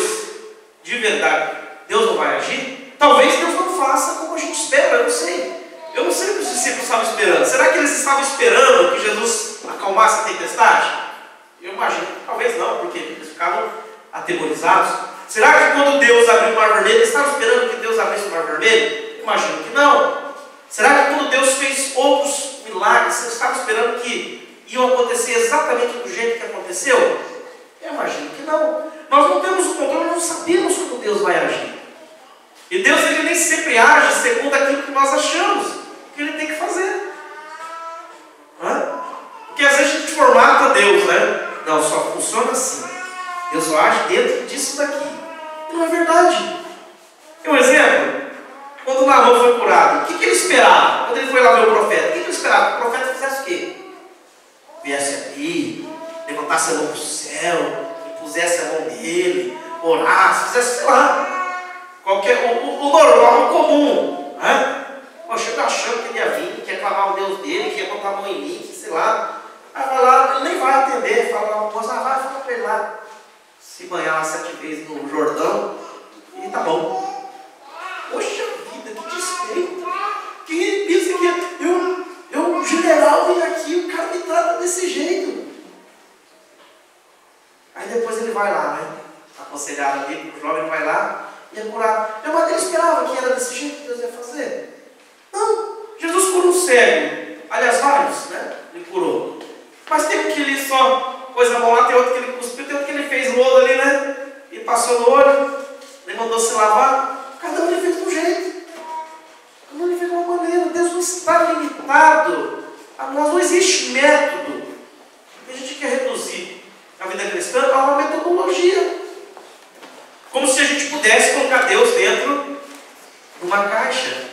de verdade, Deus não vai agir? Talvez Deus não faça como a gente espera, eu não sei. Eu não sei o que os discípulos estavam esperando. Será que eles estavam esperando que Jesus acalmasse a tempestade? Eu imagino que talvez não, porque eles ficaram atemorizados. Será que quando Deus abriu o mar vermelho, eles estavam esperando que Deus abrisse o mar vermelho? Eu imagino que não. Será que quando Deus fez outros milagres, eles estavam esperando que iam acontecer exatamente do jeito que aconteceu? Eu imagino que não. Nós não temos o controle, não sabemos como Deus vai agir. E Deus ele nem sempre age segundo aquilo que nós achamos que Ele tem que fazer. Porque às vezes a gente formata Deus, né? Não, só funciona assim. Deus só age dentro disso daqui. E não é verdade. Um exemplo. Quando Naamã foi curado, o que ele esperava? Quando ele foi lá ver o profeta, o que ele esperava? Que o profeta fizesse o quê? Viesse aqui, levantasse a mão para o céu, impusesse a mão nele, orasse, fizesse, sei lá, o normal, o comum. Chega achando que ele ia vir, que ia clamar o Deus dele, que ia botar a mão em mim, que sei lá. Aí vai lá, ele nem vai atender, fala lá, vai, fala para ele lá. Se banhar 7 vezes no Jordão, e tá bom. Poxa vida, que despeito. Quem pensa que eu general, vem aqui, o cara me trata desse jeito. aconselharam ali, o jovem vai lá e é curado. Meu irmão, ele esperava que era desse jeito que Deus ia fazer? Não. Jesus curou um cego. Aliás, vários, né? Ele curou. Mas tem um que ele só pôs a mão lá, tem outro que ele cuspiu, tem outro que ele fez lodo ali, né? E passou no olho, ele mandou se lavar. Cada um ele fez de um jeito. Cada um ele fez de uma maneira. Deus não está limitado a nós, não existe método. A gente quer reduzir a vida cristã a uma metodologia. Como se a gente pudesse colocar Deus dentro de uma caixa.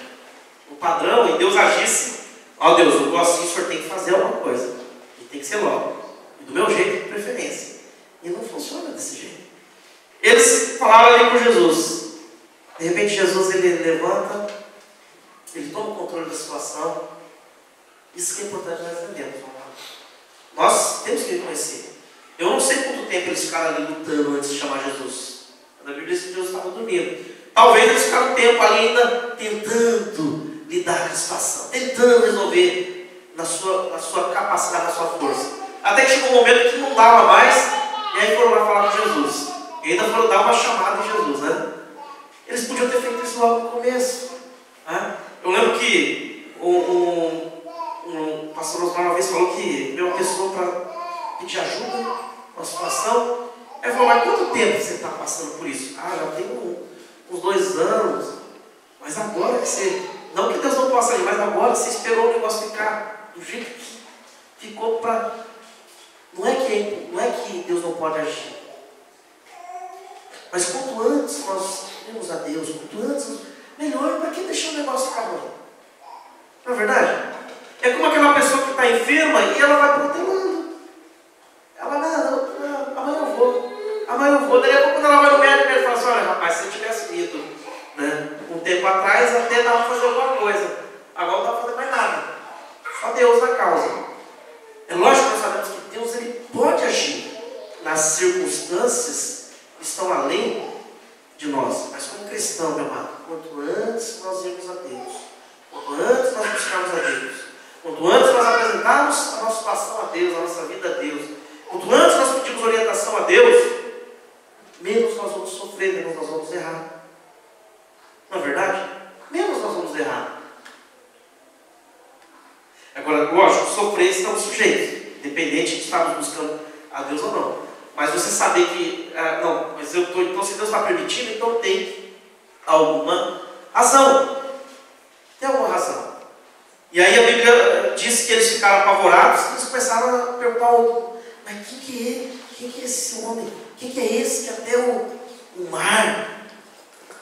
O padrão, e Deus agisse. Ó Deus, eu gosto assim, o senhor tem que fazer alguma coisa. E tem que ser logo. E do meu jeito, de preferência. E não funciona desse jeito. Eles falaram ali com Jesus. De repente Jesus ele levanta, ele toma o controle da situação. Isso que é importante nós entendemos. Nós temos que reconhecer. Eu não sei quanto tempo eles ficaram ali lutando antes de chamar Jesus. A Bíblia diz que Jesus estava dormindo. Talvez eles ficaram um tempo ali ainda tentando lidar com a situação, tentando resolver na sua capacidade, na sua força. Até que chegou um momento que não dava mais, e aí foram lá falar com Jesus. E ainda foram dar uma chamada em Jesus, né? Eles podiam ter feito isso logo no começo. Né? Eu lembro que um pastor Osmar uma vez falou que veio uma pessoa para pedir ajuda numa situação. Ele falou, mas quanto tempo você está passando por isso? Ah, já tem uns 2 anos. Mas agora que você... Não que Deus não possa ir, mas agora você esperou o negócio ficar do jeito que ficou para... Não é que Deus não pode agir. Mas quanto antes nós temos a Deus, quanto antes, melhor, para que deixar o negócio ficar ruim? Não é verdade? É como aquela pessoa que está enferma e ela vai protelando. Ela, não, amanhã eu vou. Daí a pouco quando ela vai no médico, ele fala assim, olha rapaz, se eu tivesse ido, né, um tempo atrás, até dava para fazer alguma coisa. Agora não dá para fazer mais nada. Só Deus na causa. É lógico que nós sabemos que Deus ele pode agir nas circunstâncias que estão além de nós. Mas como cristão, meu amado, quanto antes nós irmos a Deus, quanto antes nós buscarmos a Deus, quanto antes nós apresentarmos a nossa situação a Deus, a nossa vida a Deus, quanto antes nós pedimos orientação a Deus, menos nós vamos sofrer, menos nós vamos errar. Não é verdade? Menos nós vamos errar. Agora, lógico, sofrer estamos sujeitos, independente de estarmos buscando a Deus ou não. Mas você saber que, não, mas eu estou, então se Deus está permitindo, então tem alguma razão. Tem alguma razão. E aí a Bíblia diz que eles ficaram apavorados, e eles começaram a perguntar ao outro, mas quem que é ele? Quem que é esse homem? Quem que é esse que até o mar,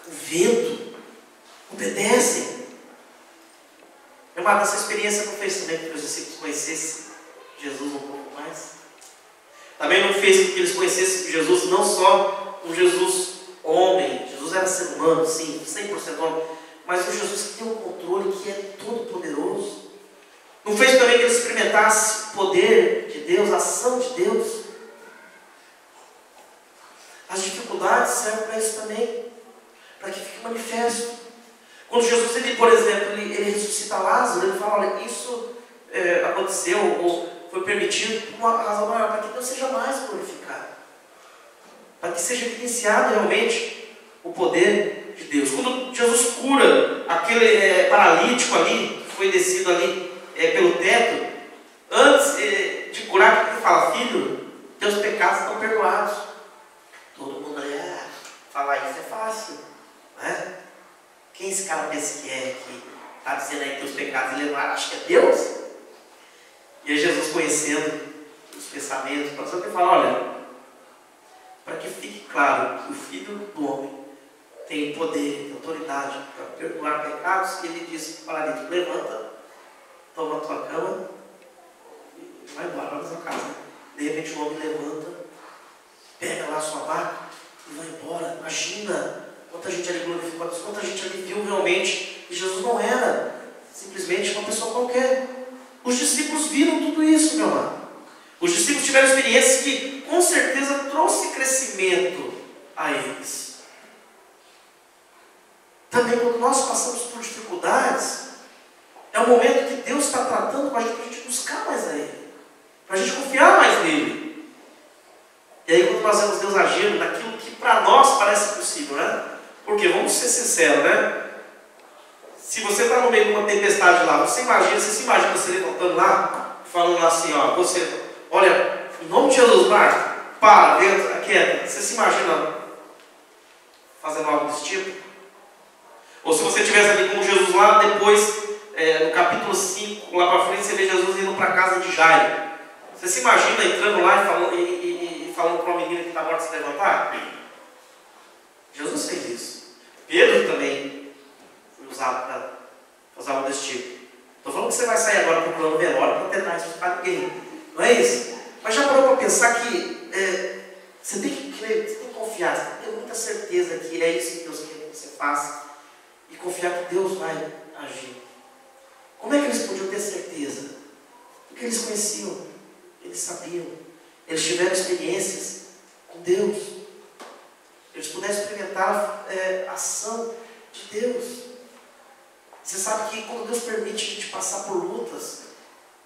o vento, obedecem? Meu irmão, essa experiência não fez também com que os discípulos conhecessem Jesus um pouco mais? Também não fez com que eles conhecessem Jesus, não só um Jesus homem, Jesus era ser humano, sim, 100% homem, mas um Jesus que tem um controle, que é todo poderoso. Não fez também que eles experimentassem o poder de Deus, a ação de Deus? As dificuldades servem para isso também, para que fique manifesto. Quando Jesus, ele, por exemplo, ele ressuscita Lázaro, ele fala, olha, isso aconteceu, ou foi permitido por uma razão maior, para que Deus seja mais glorificado. Para que seja evidenciado realmente o poder de Deus. Quando Jesus cura aquele paralítico ali, que foi descido ali pelo teto, antes de curar, ele fala, filho, teus pecados estão perdoados. Todo mundo ali, falar isso é fácil, né? Quem esse cara pensa que está dizendo aí que os pecados, ele não acha que é Deus? E aí Jesus, conhecendo os pensamentos, passou a falar, olha, para que fique claro que o Filho do Homem tem poder, tem autoridade para perdoar pecados, ele disse para o paralítico, levanta, toma a tua cama e vai embora, vai para sua casa. De repente o homem levanta, pega lá a sua vaca e vai embora. Imagina quanta gente ali glorificou a Deus, quanta gente ali viu realmente que Jesus não era simplesmente uma pessoa qualquer. Os discípulos viram tudo isso, meu amado. Os discípulos tiveram experiências que com certeza trouxe crescimento a eles. Também quando nós passamos por dificuldades, é o momento que Deus está tratando com a gente para a gente buscar mais a Ele, para a gente confiar mais nele. E aí quando nós vemos Deus agindo naquilo que para nós nós parece impossível, né? Porque, vamos ser sinceros, né? Se você está no meio de uma tempestade lá, você se imagina você levantando lá, falando lá assim, ó, você, olha, em nome de Jesus, Marta, para, quieta. Você se imagina fazendo algo desse tipo? Ou se você estivesse ali com Jesus lá, depois, no capítulo 5, lá para frente, você vê Jesus indo para a casa de Jairo. Você se imagina entrando lá e falando para uma menina que está morta se levantar? Jesus fez isso. Pedro também foi usado para fazer algo desse tipo. Estou falando que você vai sair agora procurando velório para tentar ressuscitar ninguém. Não é isso? Mas já parou para pensar que você tem que crer, você tem que confiar, você tem que ter muita certeza que é isso que Deus quer que você faça e confiar que Deus vai agir. Como é que eles podiam ter certeza? Porque eles conheciam, eles sabiam, eles tiveram experiências com Deus. Eles puderam experimentar a ação de Deus. Você sabe que quando Deus permite a gente passar por lutas,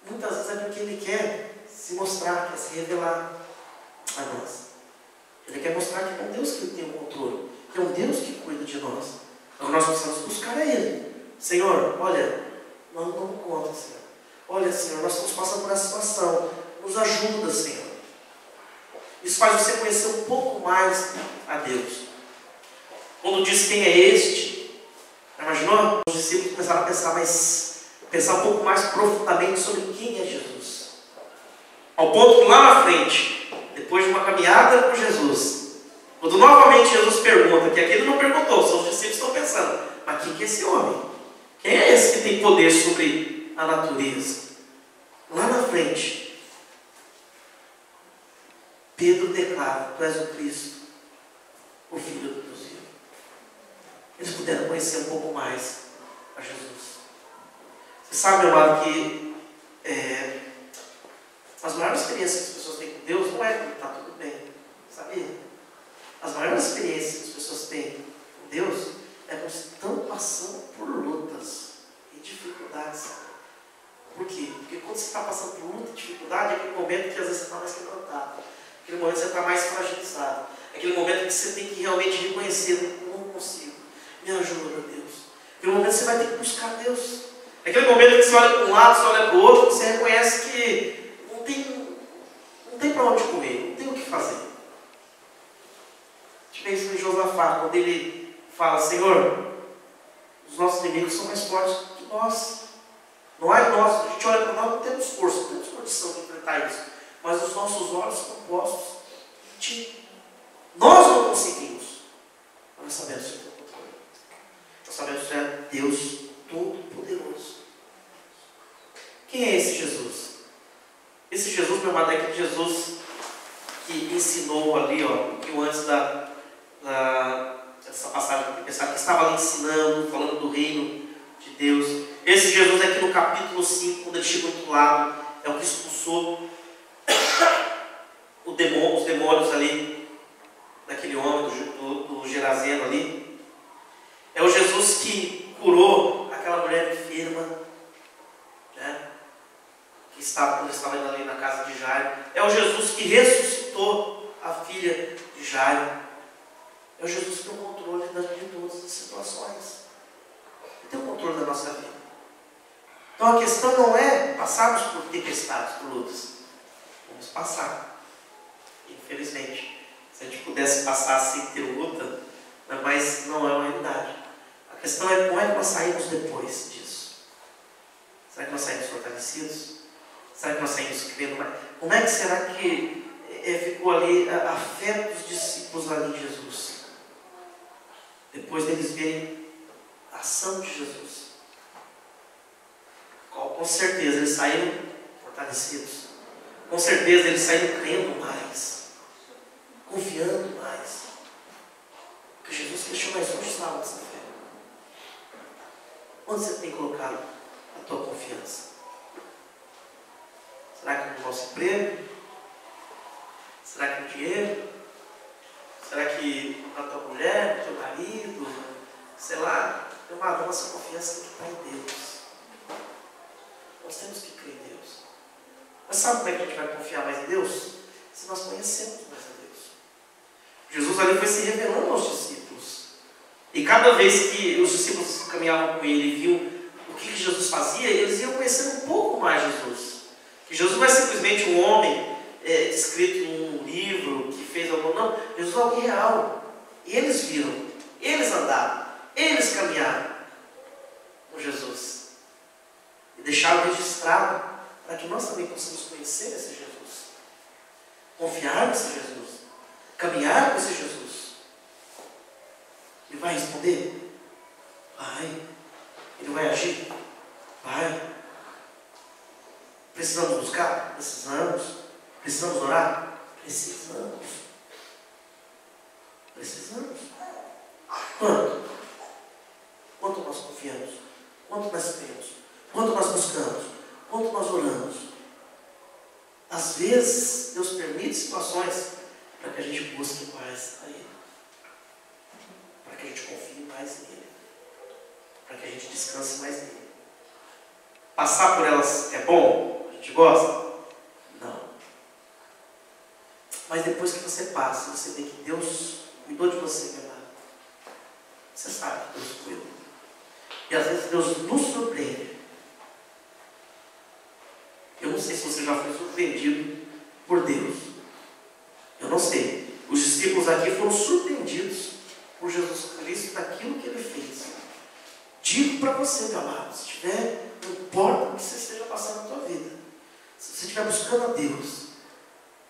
muitas vezes é porque Ele quer se mostrar, quer se revelar a nós. Ele quer mostrar que é um Deus que tem o controle, que é um Deus que cuida de nós. Então nós precisamos buscar a Ele. Senhor, olha, nós não damos conta, Senhor. Olha, Senhor, nós estamos passando por essa situação. Nos ajuda, Senhor. Isso faz você conhecer um pouco mais a Deus. Quando diz quem é este, imaginou? Os discípulos começaram a pensar um pouco mais profundamente sobre quem é Jesus. Ao ponto que lá na frente, depois de uma caminhada com Jesus, quando novamente Jesus pergunta, que aqui ele não perguntou, só os discípulos estão pensando, mas quem que é esse homem? Quem é esse que tem poder sobre a natureza? Lá na frente, Pedro declara, tu és o Cristo, o Filho do Deus vivo. Eles puderam conhecer um pouco mais a Jesus. Você sabe, meu amado, que as maiores experiências que as pessoas têm com Deus não é quando está tudo bem, sabia? As maiores experiências que as pessoas têm com Deus é quando estão passando por lutas e dificuldades. Por quê? Porque quando você está passando por luta e dificuldade, é aquele momento que às vezes você está mais quebrantado, aquele momento que você está mais fragilizado, é aquele momento que você tem que realmente reconhecer, não consigo, me ajuda, Deus. Aquele momento que você vai ter que buscar Deus. É aquele momento que você olha para um lado, você olha para o outro, você reconhece que não tem para onde correr, não tem o que fazer. A gente vê isso em Josafá, quando ele fala, Senhor, os nossos inimigos são mais fortes que nós. Não é nós, a gente olha para nós, não temos força, não temos condição de enfrentar isso. Mas os nossos olhos estão postos em Ti. Nós não conseguimos. Mas nós sabemos que é o controle. Nós sabemos que é Deus Todo-Poderoso. Quem é esse Jesus? Esse Jesus, meu amado, é aquele Jesus que ensinou ali, ó, um pouquinho antes dessa passagem que estava ali ensinando, falando do reino de Deus. Esse Jesus aqui no capítulo 5, quando ele chegou do outro lado, é o que expulsou os demônios ali, daquele homem, do Gerazeno ali. É o Jesus que curou aquela mulher enferma, né? Quando estava indo ali na casa de Jairo. É o Jesus que ressuscitou a filha de Jairo. É o Jesus que tem o controle de todas as situações. Ele tem o controle da nossa vida. Então a questão não é passarmos por tempestades, por lutas. Vamos passar. Infelizmente. Se a gente pudesse passar sem ter luta, mas não é uma realidade. A questão é como é que nós saímos depois disso. Será que nós saímos fortalecidos? Será que nós saímos crendo mais? Como é que será que ficou ali a fé dos discípulos ali de Jesus? Depois deles verem a ação de Jesus. Com certeza eles saíram fortalecidos. Com certeza eles saíram crendo mais. Confiando mais. Porque Jesus questionou mais onde estava essa fé. Onde você tem colocado a tua confiança? Será que no nosso emprego? Será que no dinheiro? Será que na tua mulher, no teu marido? Sei lá. Meu amado, nossa confiança tem que estar em Deus. Nós temos que crer em Deus. Mas sabe como é que a gente vai confiar mais em Deus? Se nós conhecemos mais a Deus. Jesus ali foi se revelando aos discípulos. E cada vez que os discípulos caminhavam com ele e viam o que Jesus fazia, eles iam conhecendo um pouco mais Jesus. Que Jesus não é simplesmente um homem escrito num livro que fez algo, não. Jesus é alguém real. E eles viram, eles andaram, eles caminharam com Jesus. E deixaram registrado para que nós também possamos conhecer esse Jesus. Confiar nesse Jesus. Caminhar com esse Jesus. Ele vai responder? Vai. Ele vai agir? Vai. Precisamos buscar? Precisamos. Precisamos orar? Precisamos. Precisamos. Quanto? Quanto nós confiamos? Quanto nós temos? Quanto nós buscamos? Quanto nós oramos? Às vezes, Deus permite situações para que a gente busque mais a Ele. Para que a gente confie mais nele. Para que a gente descanse mais nele. Passar por elas é bom? A gente gosta? Não. Mas depois que você passa, você vê que Deus cuidou de você, meu amado. Você sabe que Deus cuida. E às vezes Deus nos surpreende. Eu não sei se você já foi surpreendido por Deus. Eu não sei. Os discípulos aqui foram surpreendidos por Jesus Cristo daquilo que Ele fez. Digo para você, meu amado, se tiver, não importa o que você esteja passando na tua vida. Se você estiver buscando a Deus,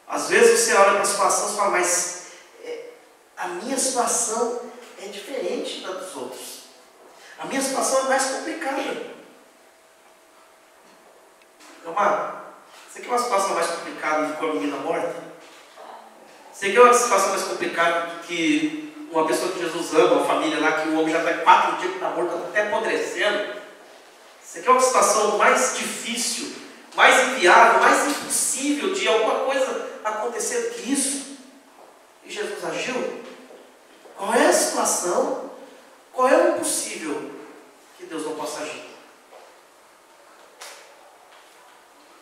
às vezes você olha para a situação e fala, mas a minha situação é diferente da dos outros. A minha situação é mais complicada. Meu amado, você quer uma situação mais complicada do que a menina morta? Você quer uma situação mais complicada do que uma pessoa que Jesus ama, uma família lá que o homem já está 4 dias que está morto, está até apodrecendo? Você quer uma situação mais difícil, mais inviável, mais impossível de alguma coisa acontecer do que isso? E Jesus agiu? Qual é a situação? Qual é o impossível que Deus não possa agir?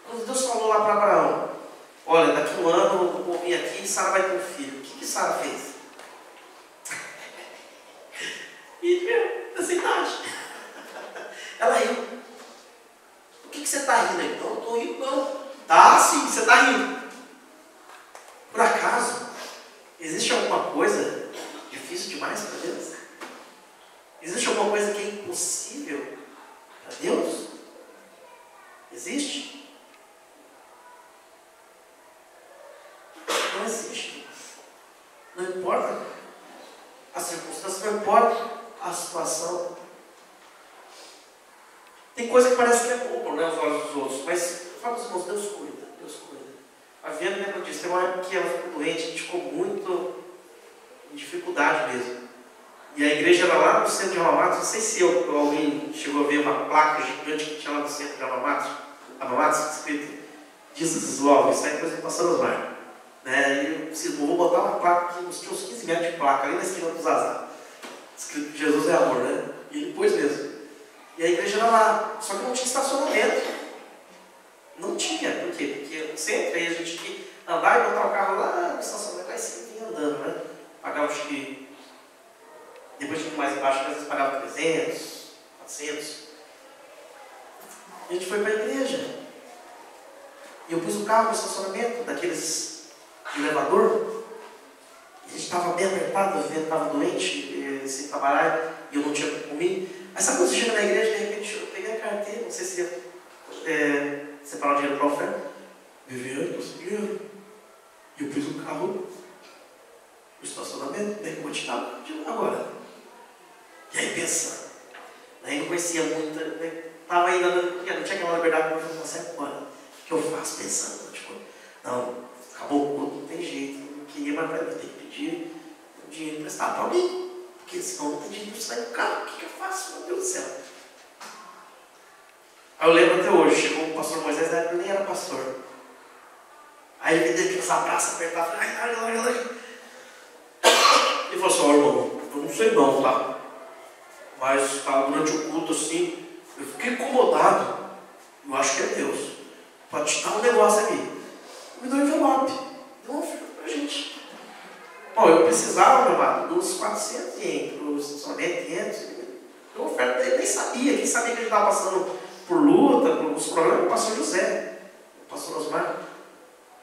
Quando Deus falou lá para Abraão, olha, daqui um ano eu vou vir aqui e Sara vai ter um filho. O que Sara fez? E nessa idade. Ela riu. Por que você está rindo aí? Não, não estou rindo não. Tá sim, você está rindo. Por acaso, existe alguma coisa difícil demais para Deus? Existe alguma coisa que é impossível para Deus? Existe? Não existe. Não importa a circunstância, não importa a situação. Tem coisa que parece que é bobo, né, aos olhos dos outros, mas fala para os irmãos, Deus cuida, Deus cuida. A Viana lembra disso, tem uma época que ela ficou doente, a gente ficou muito em dificuldade mesmo. E a igreja era lá no centro de Amamatsu, não sei se alguém chegou a ver uma placa gigante que tinha lá no centro de Amamatsu, escrito Jesus is Love, isso aí depois passou nos mar. Né? E eu disse, vou botar uma placa que tinha uns 15 metros de placa ali na esquina do Zazá. Escrito Jesus é amor, né? E ele pôs mesmo. E a igreja era lá, só que não tinha estacionamento. Não tinha, por quê? Porque no centro aí a gente tinha que andar e botar o carro lá no estacionamento, aí sim vinha andando, né? Pagava acho que. Depois de mais embaixo, às vezes pagava 300, 400. A gente foi para a igreja. E eu pus o carro no estacionamento, daqueles de elevador. E a gente estava bem apertado, o vento estava doente, sem trabalhar, e eu não tinha para comer. Mas sabe quando você chega na igreja, de repente eu peguei a carteira, não sei se ia separar o dinheiro para a oferta. Viviane, eu dinheiro. E eu pus o carro no estacionamento, daí eu vou te dar agora. E aí pensando, daí não conhecia muito, estava ainda, não tinha aquela liberdade para fazer uma certa hora. O que eu faço pensando? Tipo, não, acabou o culto, não tem jeito, não queria mais para mim, tem que pedir um dinheiro emprestado para alguém. Porque senão não tem dinheiro para sair do carro, o que eu faço? Meu Deus do céu. Aí eu lembro até hoje, chegou o pastor Moisés, eu nem era pastor. Aí ele me deu aquela praça apertada, ai. Ele falou assim, ó irmão, eu não sei não, tá? Mas durante o culto assim, eu fiquei incomodado. Eu acho que é Deus. Pode te dar um negócio aqui. Me deu um envelope. Deu uma oferta pra gente. Bom, eu precisava, meu amado, dos 400 e somente 500. Eu oferta, eu nem sabia. Quem sabia que ele estava passando por luta, por alguns problemas, o pastor José, o pastor Osmar.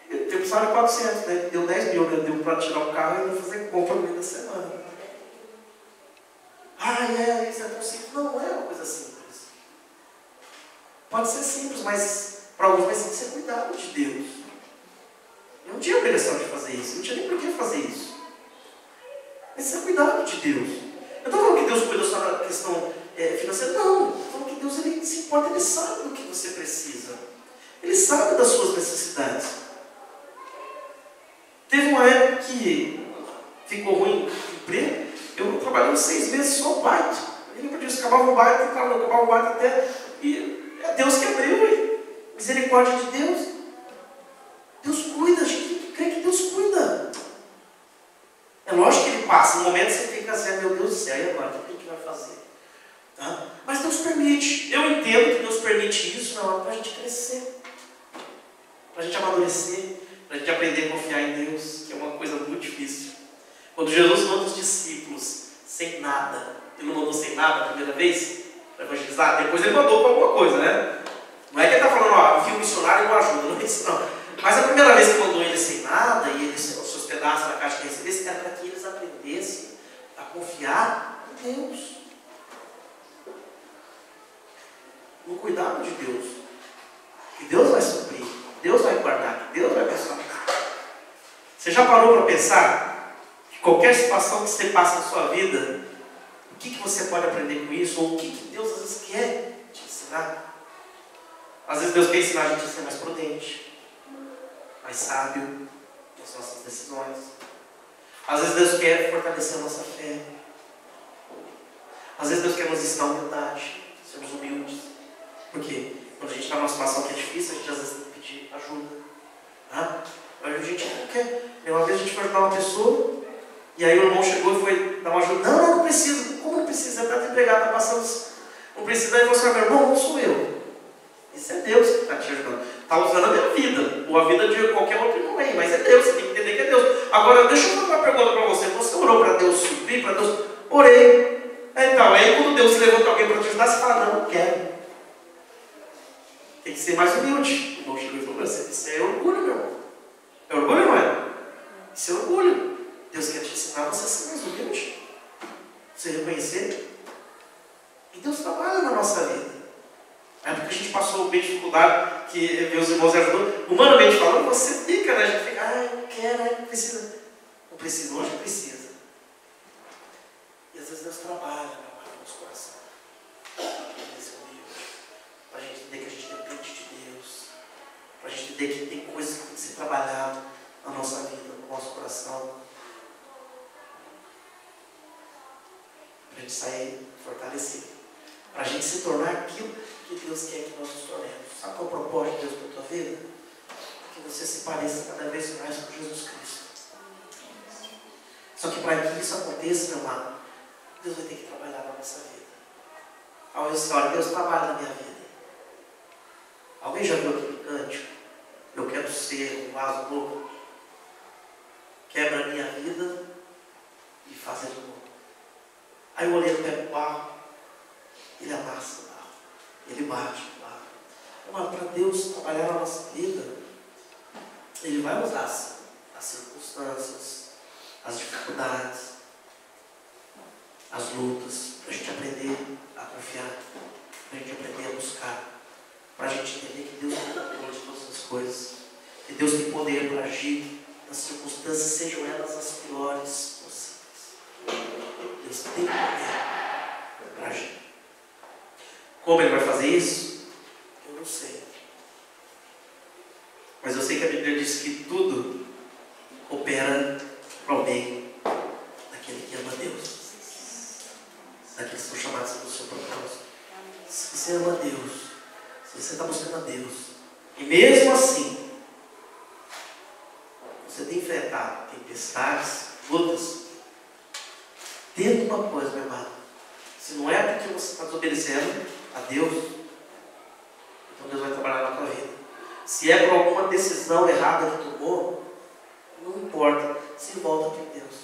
Eu precisava de 400, né? Deu 10 mil, né? Deu para tirar o carro e fazer compra no meio da semana. Isso é tão simples. Não é uma coisa simples. Pode ser simples, mas para alguns vai ser cuidado de Deus. Eu não tinha obrigação de fazer isso, não tinha nem por que fazer isso. Mas isso é cuidado de Deus. Eu não estou falando que Deus cuida só da questão financeira, não. Eu estou falando que Deus ele se importa, Ele sabe do que você precisa. Ele sabe das suas necessidades. Teve uma época que ficou ruim o emprego, eu trabalhei 6 meses só o baita. Ele podia acabava o baita, acabava o baita até. E é Deus que abriu, misericórdia de Deus. Deus cuida, a gente tem que crer que Deus cuida. É lógico que Ele passa, no momento você fica assim, meu Deus do céu, e agora? O que a gente vai fazer? Tá? Mas Deus permite. Eu entendo que Deus permite isso para a gente crescer, para a gente amadurecer, para a gente aprender a confiar em Deus, que é uma coisa muito difícil. Quando Jesus manda os discípulos sem nada, Ele não mandou sem nada a primeira vez para evangelizar, depois Ele mandou para alguma coisa, né? Não é que Ele está falando, envia um missionário e não ajuda, não é isso não. Mas a primeira vez que mandou eles sem nada e eles se hospedassem na casa que recebessem, era para que eles aprendessem a confiar em Deus, no cuidado de Deus, que Deus vai suprir, Deus vai guardar, que Deus vai abençoar. Você já parou para pensar que qualquer situação que você passa na sua vida, o que você pode aprender com isso? Ou o que Deus às vezes quer te ensinar? Às vezes Deus quer ensinar a gente a ser mais prudente, mais sábio nas nossas decisões. Às vezes Deus quer fortalecer a nossa fé. Às vezes Deus quer nos ensinar humildade, sermos humildes. Porque quando a gente está numa situação que é difícil, a gente às vezes tem que pedir ajuda. Mas a gente não quer. Uma vez a gente foi ajudar uma pessoa, e aí o irmão chegou e foi dar uma ajuda. Não precisa. Como não precisa? Está desempregado, está passando. Não precisa. Aí você vai, meu irmão, não sou eu. Isso é Deus que está te ajudando. Está usando a minha vida, ou a vida de qualquer outro irmão aí, mas é Deus, você tem que entender que é Deus. Agora, deixa eu fazer uma pergunta para você. Você orou para Deus suprir, para Deus? Orei. Então, aí quando Deus levanta alguém para te ajudar, você fala, não quero. Tem que ser mais humilde. O irmão chegou e falou, isso é orgulho, meu irmão. É orgulho, não é? Isso é orgulho. Deus quer te ensinar você a ser mais humilde. Você reconhecer. E Deus trabalha na nossa vida. É porque a gente passou bem dificuldade, que meus irmãos ajudam. Humanamente falando, você fica, né? A gente fica, não quero, não precisa. Não precisa, hoje precisa. E às vezes Deus trabalha no nosso coração. Para a gente entender que a gente depende de Deus. Para a gente entender que tem coisas que tem que ser trabalhadas na nossa vida, no nosso coração. Para a gente sair fortalecido. Para a gente se tornar aquilo que Deus quer que nós nos tornemos. Sabe qual é o propósito de Deus para a tua vida? Que você se pareça cada vez mais com Jesus Cristo. Só que para que isso aconteça, meu amado, Deus vai ter que trabalhar na nossa vida. Ao vezes, olha, Deus trabalha na minha vida. Alguém já viu aquele cântico? Eu quero ser um vaso novo. Quebra a minha vida e faz ele novo. Aí o oleiro pega o barro, ele amassa o barro, ele bate o barro. Mas para Deus trabalhar na nossa vida, Ele vai usar as circunstâncias, as dificuldades, as lutas, para a gente aprender a confiar, para a gente aprender a buscar, para a gente entender que Deus tem controle de todas as coisas, que Deus tem poder para agir nas circunstâncias, sejam elas as piores possíveis. Deus tem poder para agir. Como Ele vai fazer isso? Eu não sei. Mas eu sei que a Bíblia diz que tudo opera para o bem daquele que ama Deus, daqueles que são chamados pelo seu propósito. Se você ama Deus, se você está buscando a Deus, e mesmo assim você tem enfrentado tempestades, lutas, tenta uma coisa, meu amado. Se não é porque você está desobedecendo a Deus, então Deus vai trabalhar na tua vida. Se é por alguma decisão errada que tomou, não importa. se volta para Deus.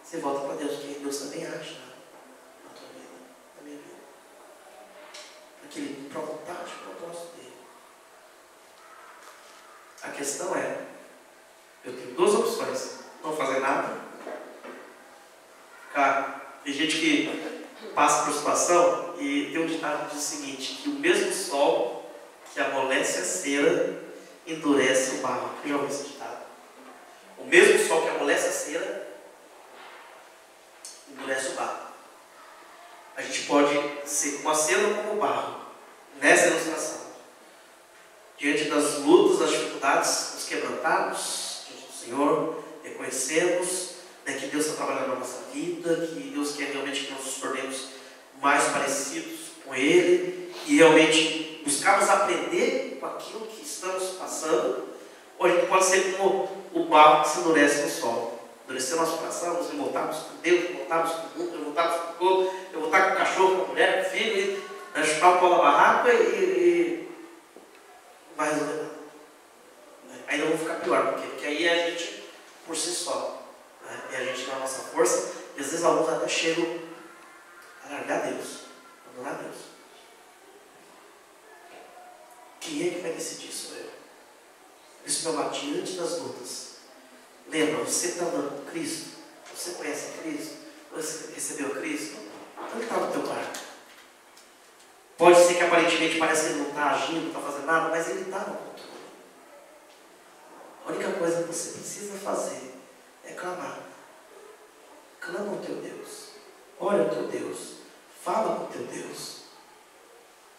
Você volta para Deus, porque Deus também age na tua vida, na minha vida. Aquele propósito dele. A questão é, eu tenho duas opções. Não fazer nada. Cara, tem gente que passa por situação e tem um ditado que diz o seguinte, que o mesmo sol que amolece a cera endurece o barro. Eu já ouvi esse ditado. O mesmo sol que amolece a cera endurece o barro. A gente pode ser como a cera ou como o barro nessa ilustração. Diante das lutas, das dificuldades, nos quebrantados diante do Senhor, reconhecemos que Deus está trabalhando na nossa vida, que Deus quer realmente que nós nos tornemos mais parecidos com Ele e realmente buscarmos aprender com aquilo que estamos passando. Ou a gente pode ser como o barro que se endurece no sol. Endurecer nosso coração, nos revoltarmos com Deus, revoltarmos com o mundo, revoltarmos com todo, revoltar com o cachorro, com a mulher, com o filho, chutar o pau da barraca e vai resolver nada. Ainda vão ficar pior, porque aí é a gente por si só. E a gente na nossa força, e às vezes alguns até chegam a largar Deus, a abandonar Deus. Quem é que vai decidir? Sou eu. Isso meu diante das lutas. Lembra, você está andando com Cristo? Você conhece Cristo? Você recebeu Cristo? Então ele está no teu barco. Pode ser que aparentemente pareça que ele não está agindo, não está fazendo nada, mas ele está no controle. A única coisa que você precisa fazer é clamar. Clama ao teu Deus. Olha ao teu Deus. Fala com o teu Deus.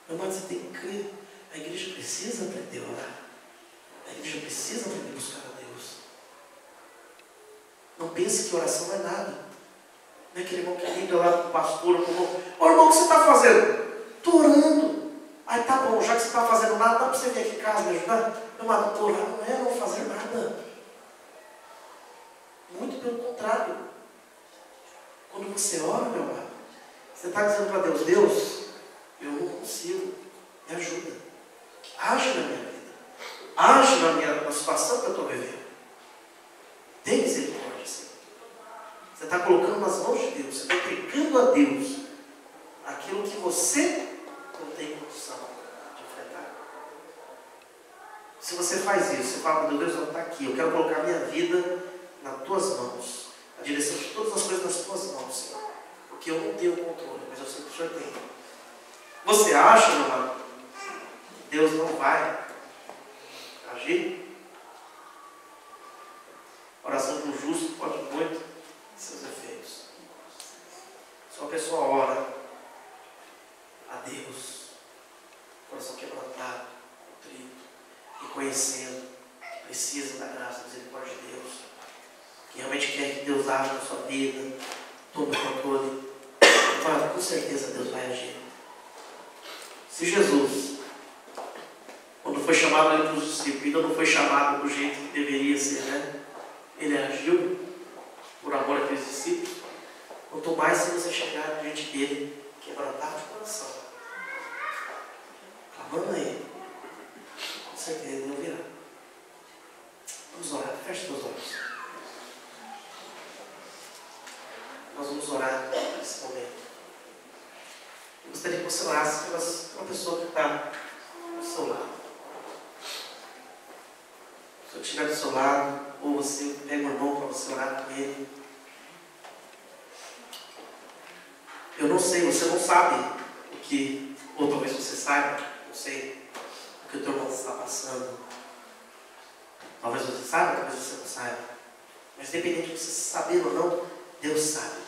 Meu irmão, você tem que crer. A igreja precisa aprender a orar. A igreja precisa aprender a buscar a Deus. Não pense que oração não é nada. Não é aquele irmão que liga lá para o pastor ou para o irmão. Ô irmão, o que você está fazendo? Estou orando. Aí tá bom, já que você está fazendo nada, dá para você vir aqui em casa me ajudar? Meu irmão, estou orando, não é não fazer nada. Muito pelo contrário. Quando você ora, meu amado, você está dizendo para Deus, Deus, eu não consigo, me ajuda. Age na minha vida. Age na situação que eu estou vivendo. Tem misericórdia, Senhor. Você está colocando nas mãos de Deus, você está entregando a Deus aquilo que você não tem condição de enfrentar. Se você faz isso, você fala, meu Deus, eu estou aqui, eu quero colocar a minha vida nas tuas mãos, a direção de todas as coisas nas tuas mãos, Senhor. Porque eu não tenho controle, mas eu sei que o Senhor tem. Você acha, meu irmão, que Deus não vai agir? A oração do justo pode muito seus efeitos. Se uma pessoa ora a Deus, coração quebrantado, contrito, reconhecendo que precisa da graça e misericórdia de Deus, que realmente quer que Deus age na sua vida, tome o controle, então, com certeza Deus vai agir. Se Jesus, quando foi chamado ali para os discípulos, ainda não foi chamado do jeito que deveria ser, né? Ele agiu por amor àqueles discípulos. Quanto mais se você chegar diante dele, quebrantado de coração, clamando a ele, com certeza ele ouvirá. Vamos orar, feche seus olhos. Nós vamos orar nesse momento. Eu gostaria que você orasse pela uma pessoa que está do seu lado. Se eu estiver do seu lado, ou você pega uma mão para você orar com ele. Eu não sei, você não sabe o que, ou talvez você saiba, não sei, o que o teu irmão está passando. Talvez você saiba, talvez você não saiba. Mas independente de você saber ou não, Deus sabe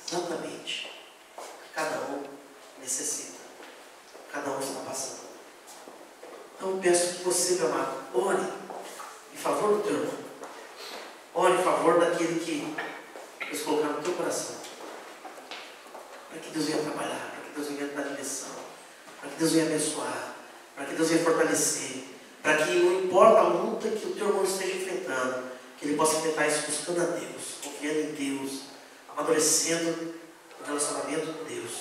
exatamente o que cada um necessita, cada um está passando. Então eu peço que você, meu amado, ore em favor do teu irmão. Ore em favor daquele que Deus colocar no teu coração. Para que Deus venha trabalhar, para que Deus venha dar direção, para que Deus venha abençoar, para que Deus venha fortalecer, para que não importa a luta que o teu irmão esteja enfrentando, que ele possa enfrentar isso buscando a Deus, confiando em Deus, amadurecendo o relacionamento com Deus.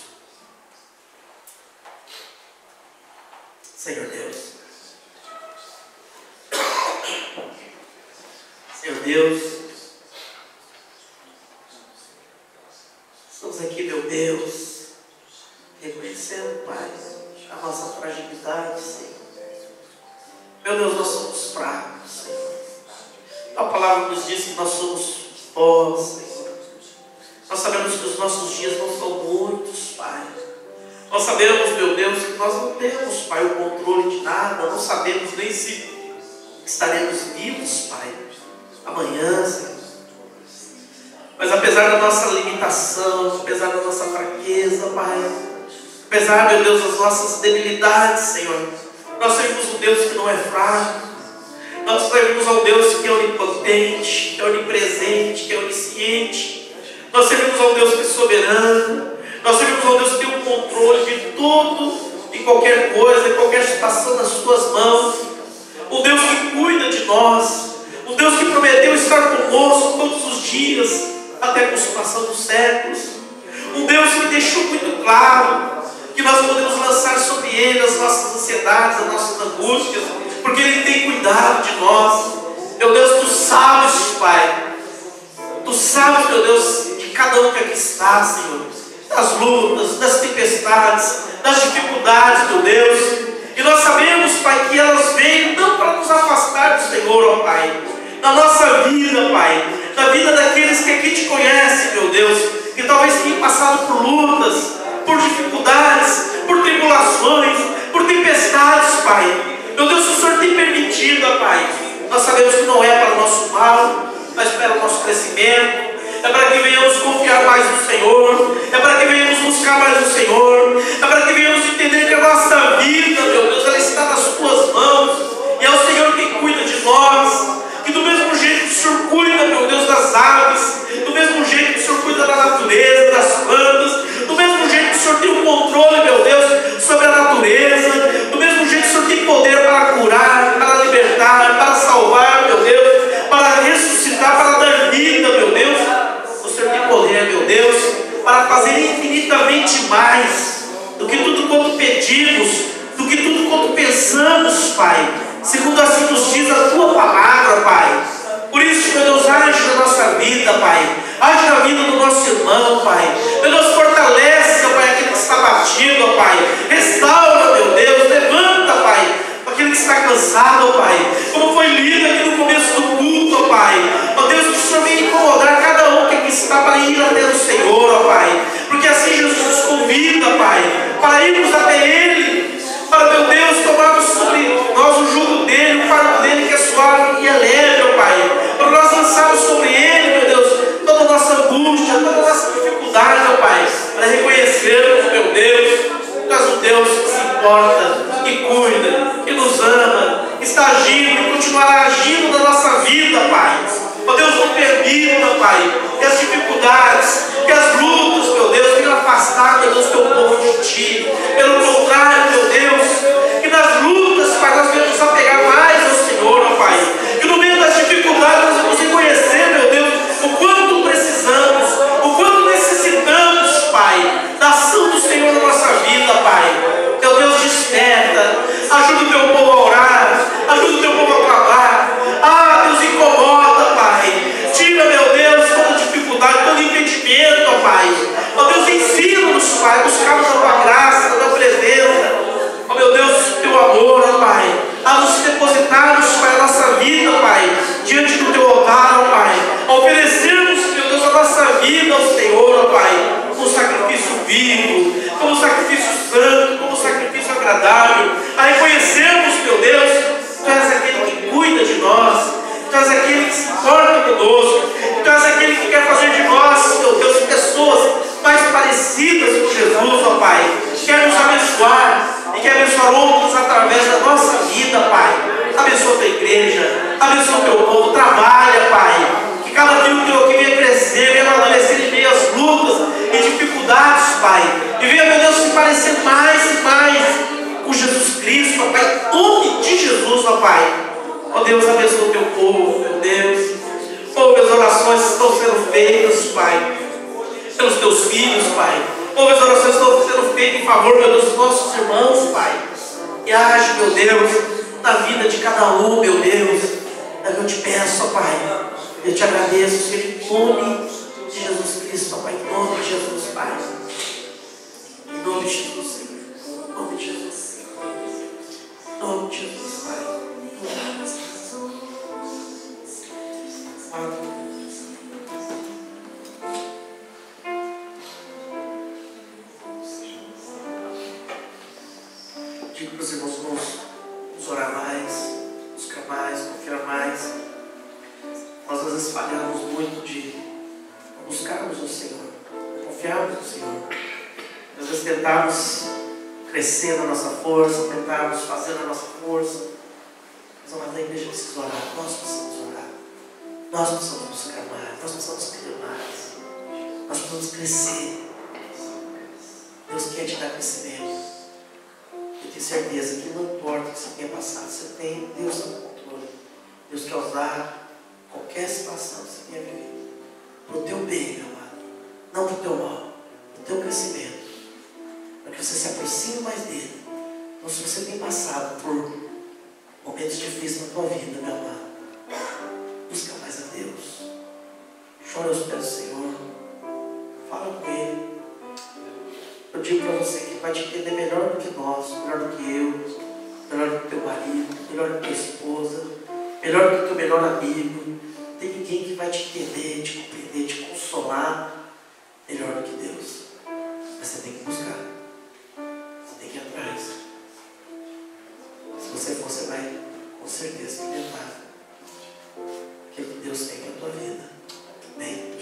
Senhor Deus, Deus. Estamos aqui, meu Deus, reconhecendo, Pai, a nossa fragilidade, Senhor. Meu Deus, nós somos fracos, Senhor. A palavra nos diz que nós somos pó, Senhor. Nós sabemos que os nossos dias não são muitos, Pai. Nós sabemos, meu Deus, que nós não temos, Pai, o controle de nada. Não sabemos nem se estaremos vivos, Pai, amanhã, Senhor. Mas apesar da nossa limitação, apesar da nossa fraqueza, Pai, apesar, meu Deus, das nossas debilidades, Senhor, nós servimos um Deus que não é fraco. Nós servimos a um Deus que é onipotente, que é onipresente, que é onisciente. Nós servimos a um Deus que é soberano. Nós servimos a um Deus que tem o controle de tudo, de qualquer coisa, de qualquer situação nas suas mãos. Um Deus que cuida de nós. Um Deus que prometeu estar conosco todos os dias, até a consumação dos séculos. Um Deus que deixou muito claro que nós podemos lançar sobre Ele as nossas ansiedades, as nossas angústias, porque Ele tem cuidado de nós. Meu Deus, Tu sabes, Pai. Tu sabes, meu Deus, de cada um que aqui está, Senhor. Das lutas, das tempestades, das dificuldades, meu Deus. E nós sabemos, Pai, que elas vêm não para nos afastar do Senhor, ó Pai. Na nossa vida, Pai. Na vida daqueles que aqui Te conhecem, meu Deus. Que talvez tenham passado por lutas, por dificuldades, por tribulações, por tempestades, Pai. Meu Deus, o Senhor tem permitido, ó Pai. Nós sabemos que não é para o nosso mal, mas para o nosso crescimento. É para que venhamos confiar mais no Senhor. É para que venhamos buscar mais no Senhor. É para que venhamos entender que a nossa vida, meu Deus, ela está nas Tuas mãos. E é o Senhor quem cuida de nós. Que do mesmo jeito que o Senhor cuida, meu Deus, das aves, do mesmo jeito que o Senhor cuida da natureza, das plantas, do mesmo jeito que o Senhor tem o controle, meu Deus, sobre a natureza, do mesmo jeito que o Senhor tem poder para curar, para libertar, para salvar, meu Deus, para ressuscitar, para dar vida, meu Deus. O Senhor tem poder, meu Deus, para fazer infinitamente mais do que tudo quanto pedimos, do que tudo quanto pensamos, Pai. Segundo assim nos diz a Tua palavra, Pai. Por isso, meu Deus, age na nossa vida, Pai. Age na vida do nosso irmão, Pai. Meu Deus, fortalece, Pai, aquele que está batido, Pai. Restaura, meu Deus. Levanta, Pai, aquele que está cansado, Pai. Como foi lido aqui no começo do culto, Pai. Ó Deus, que o Senhor venha incomodar cada um que aqui está para ir até o Senhor, ó Pai. Porque assim Jesus nos convida, Pai, para irmos até Ele. Para, meu Deus, tomarmos sobre nós o jugo dele, o fardo dele que é suave e é leve, ó Pai. Para nós lançarmos sobre ele, meu Deus, toda a nossa angústia, toda a nossa dificuldade, ó Pai. Para reconhecermos, meu Deus, Tu és um Deus que se importa, que cuida, que nos ama, que está agindo e continuará agindo na nossa vida, Pai. Ó Deus, não permita, Pai, que as dificuldades, que as lutas, meu Deus, venham afastar, meu Deus, Teu povo de Ti. Pelo contrário, meu Deus, que nas lutas, Pai, nós venhamos apegar mais ao Senhor, ó Pai. Que no meio das dificuldades nós vamos reconhecer, meu Deus, o quanto precisamos, o quanto necessitamos, Pai, da ação do Senhor na nossa vida, Pai. Meu Deus, desperta, ajuda o Teu povo a orar, ajuda o Teu povo a clamar. Ah, Deus, incomoda, Pai. Tira, meu Deus, toda dificuldade, todo impedimento, ó Pai. Ó Deus, ensina-nos, Pai, a buscarmos a Tua graça, a Tua presença. Ó meu Deus, Teu amor, ó Pai. A nos depositarmos, Pai, a nossa vida, Pai, diante do Teu altar, ó Pai. A oferecermos, meu Deus, a nossa vida ao Senhor, ó Pai, como sacrifício vivo, como sacrifício santo, como sacrifício agradável. A reconhecermos, meu Deus, Tu és aquele que cuida de nós. Tu és aquele que se importa conosco. Tu és aquele que quer fazer de nós, meu Deus, pessoas mais parecidas com Jesus, ó Pai. Quer nos abençoar e quer abençoar outros através da nossa vida, Pai. Abençoa a Tua igreja, abençoa o Teu povo, trabalha, Pai. Que cada filho Teu aqui venha crescer, venha amadurecer em meio às lutas e dificuldades, Pai. E venha, meu Deus, se parecer mais e mais com Jesus Cristo, ó Pai. Em nome de Jesus, ó Pai. Ó Deus, abençoa o Teu povo, meu Deus. Oh, minhas orações estão sendo feitas, Pai, pelos Teus filhos, Pai. Oh, minhas orações estão sendo feitas em favor, meu Deus, dos nossos irmãos, Pai. E age, meu Deus, na vida de cada um, meu Deus. É o que eu te peço, ó Pai. Eu te agradeço, Senhor, em nome de Jesus Cristo, Pai, em nome de Jesus, Pai. Em nome de Jesus, Senhor. Em nome de Jesus. Em nome de Jesus, Pai. Em nome de Jesus. Pai. Digo para os irmãos nos orar mais, buscar mais, confiar mais. Nós às vezes falhamos muito de buscarmos o Senhor, confiarmos no Senhor. Às vezes tentarmos crescer na nossa força, tentarmos fazer na nossa força. Mas a igreja precisa orar, nós precisamos orar. Nós precisamos buscar mais, nós precisamos crer mais. Nós precisamos crescer. Deus quer te dar crescimento. Eu tenho certeza que não importa o que você tenha passado, você tem Deus no controle. Deus quer usar qualquer situação que você tenha vivido para o teu bem, meu amado. Não para o teu mal, para o teu crescimento. Para que você se aproxime mais dele. Então, se você tem passado por momentos difíceis na tua vida, meu amado, busca mais a Deus. Chora aos pés do Senhor. Fala com Ele. Eu digo para você que vai te entender melhor do que nós, melhor do que eu, melhor do que teu marido, melhor do que tua esposa, melhor do que teu melhor amigo. Não tem ninguém que vai te entender, te compreender, te consolar melhor do que Deus. Mas você tem que buscar. Você tem que ir atrás. Se você for, você vai com certeza experimentar aquilo que Deus tem para a tua vida. Amém?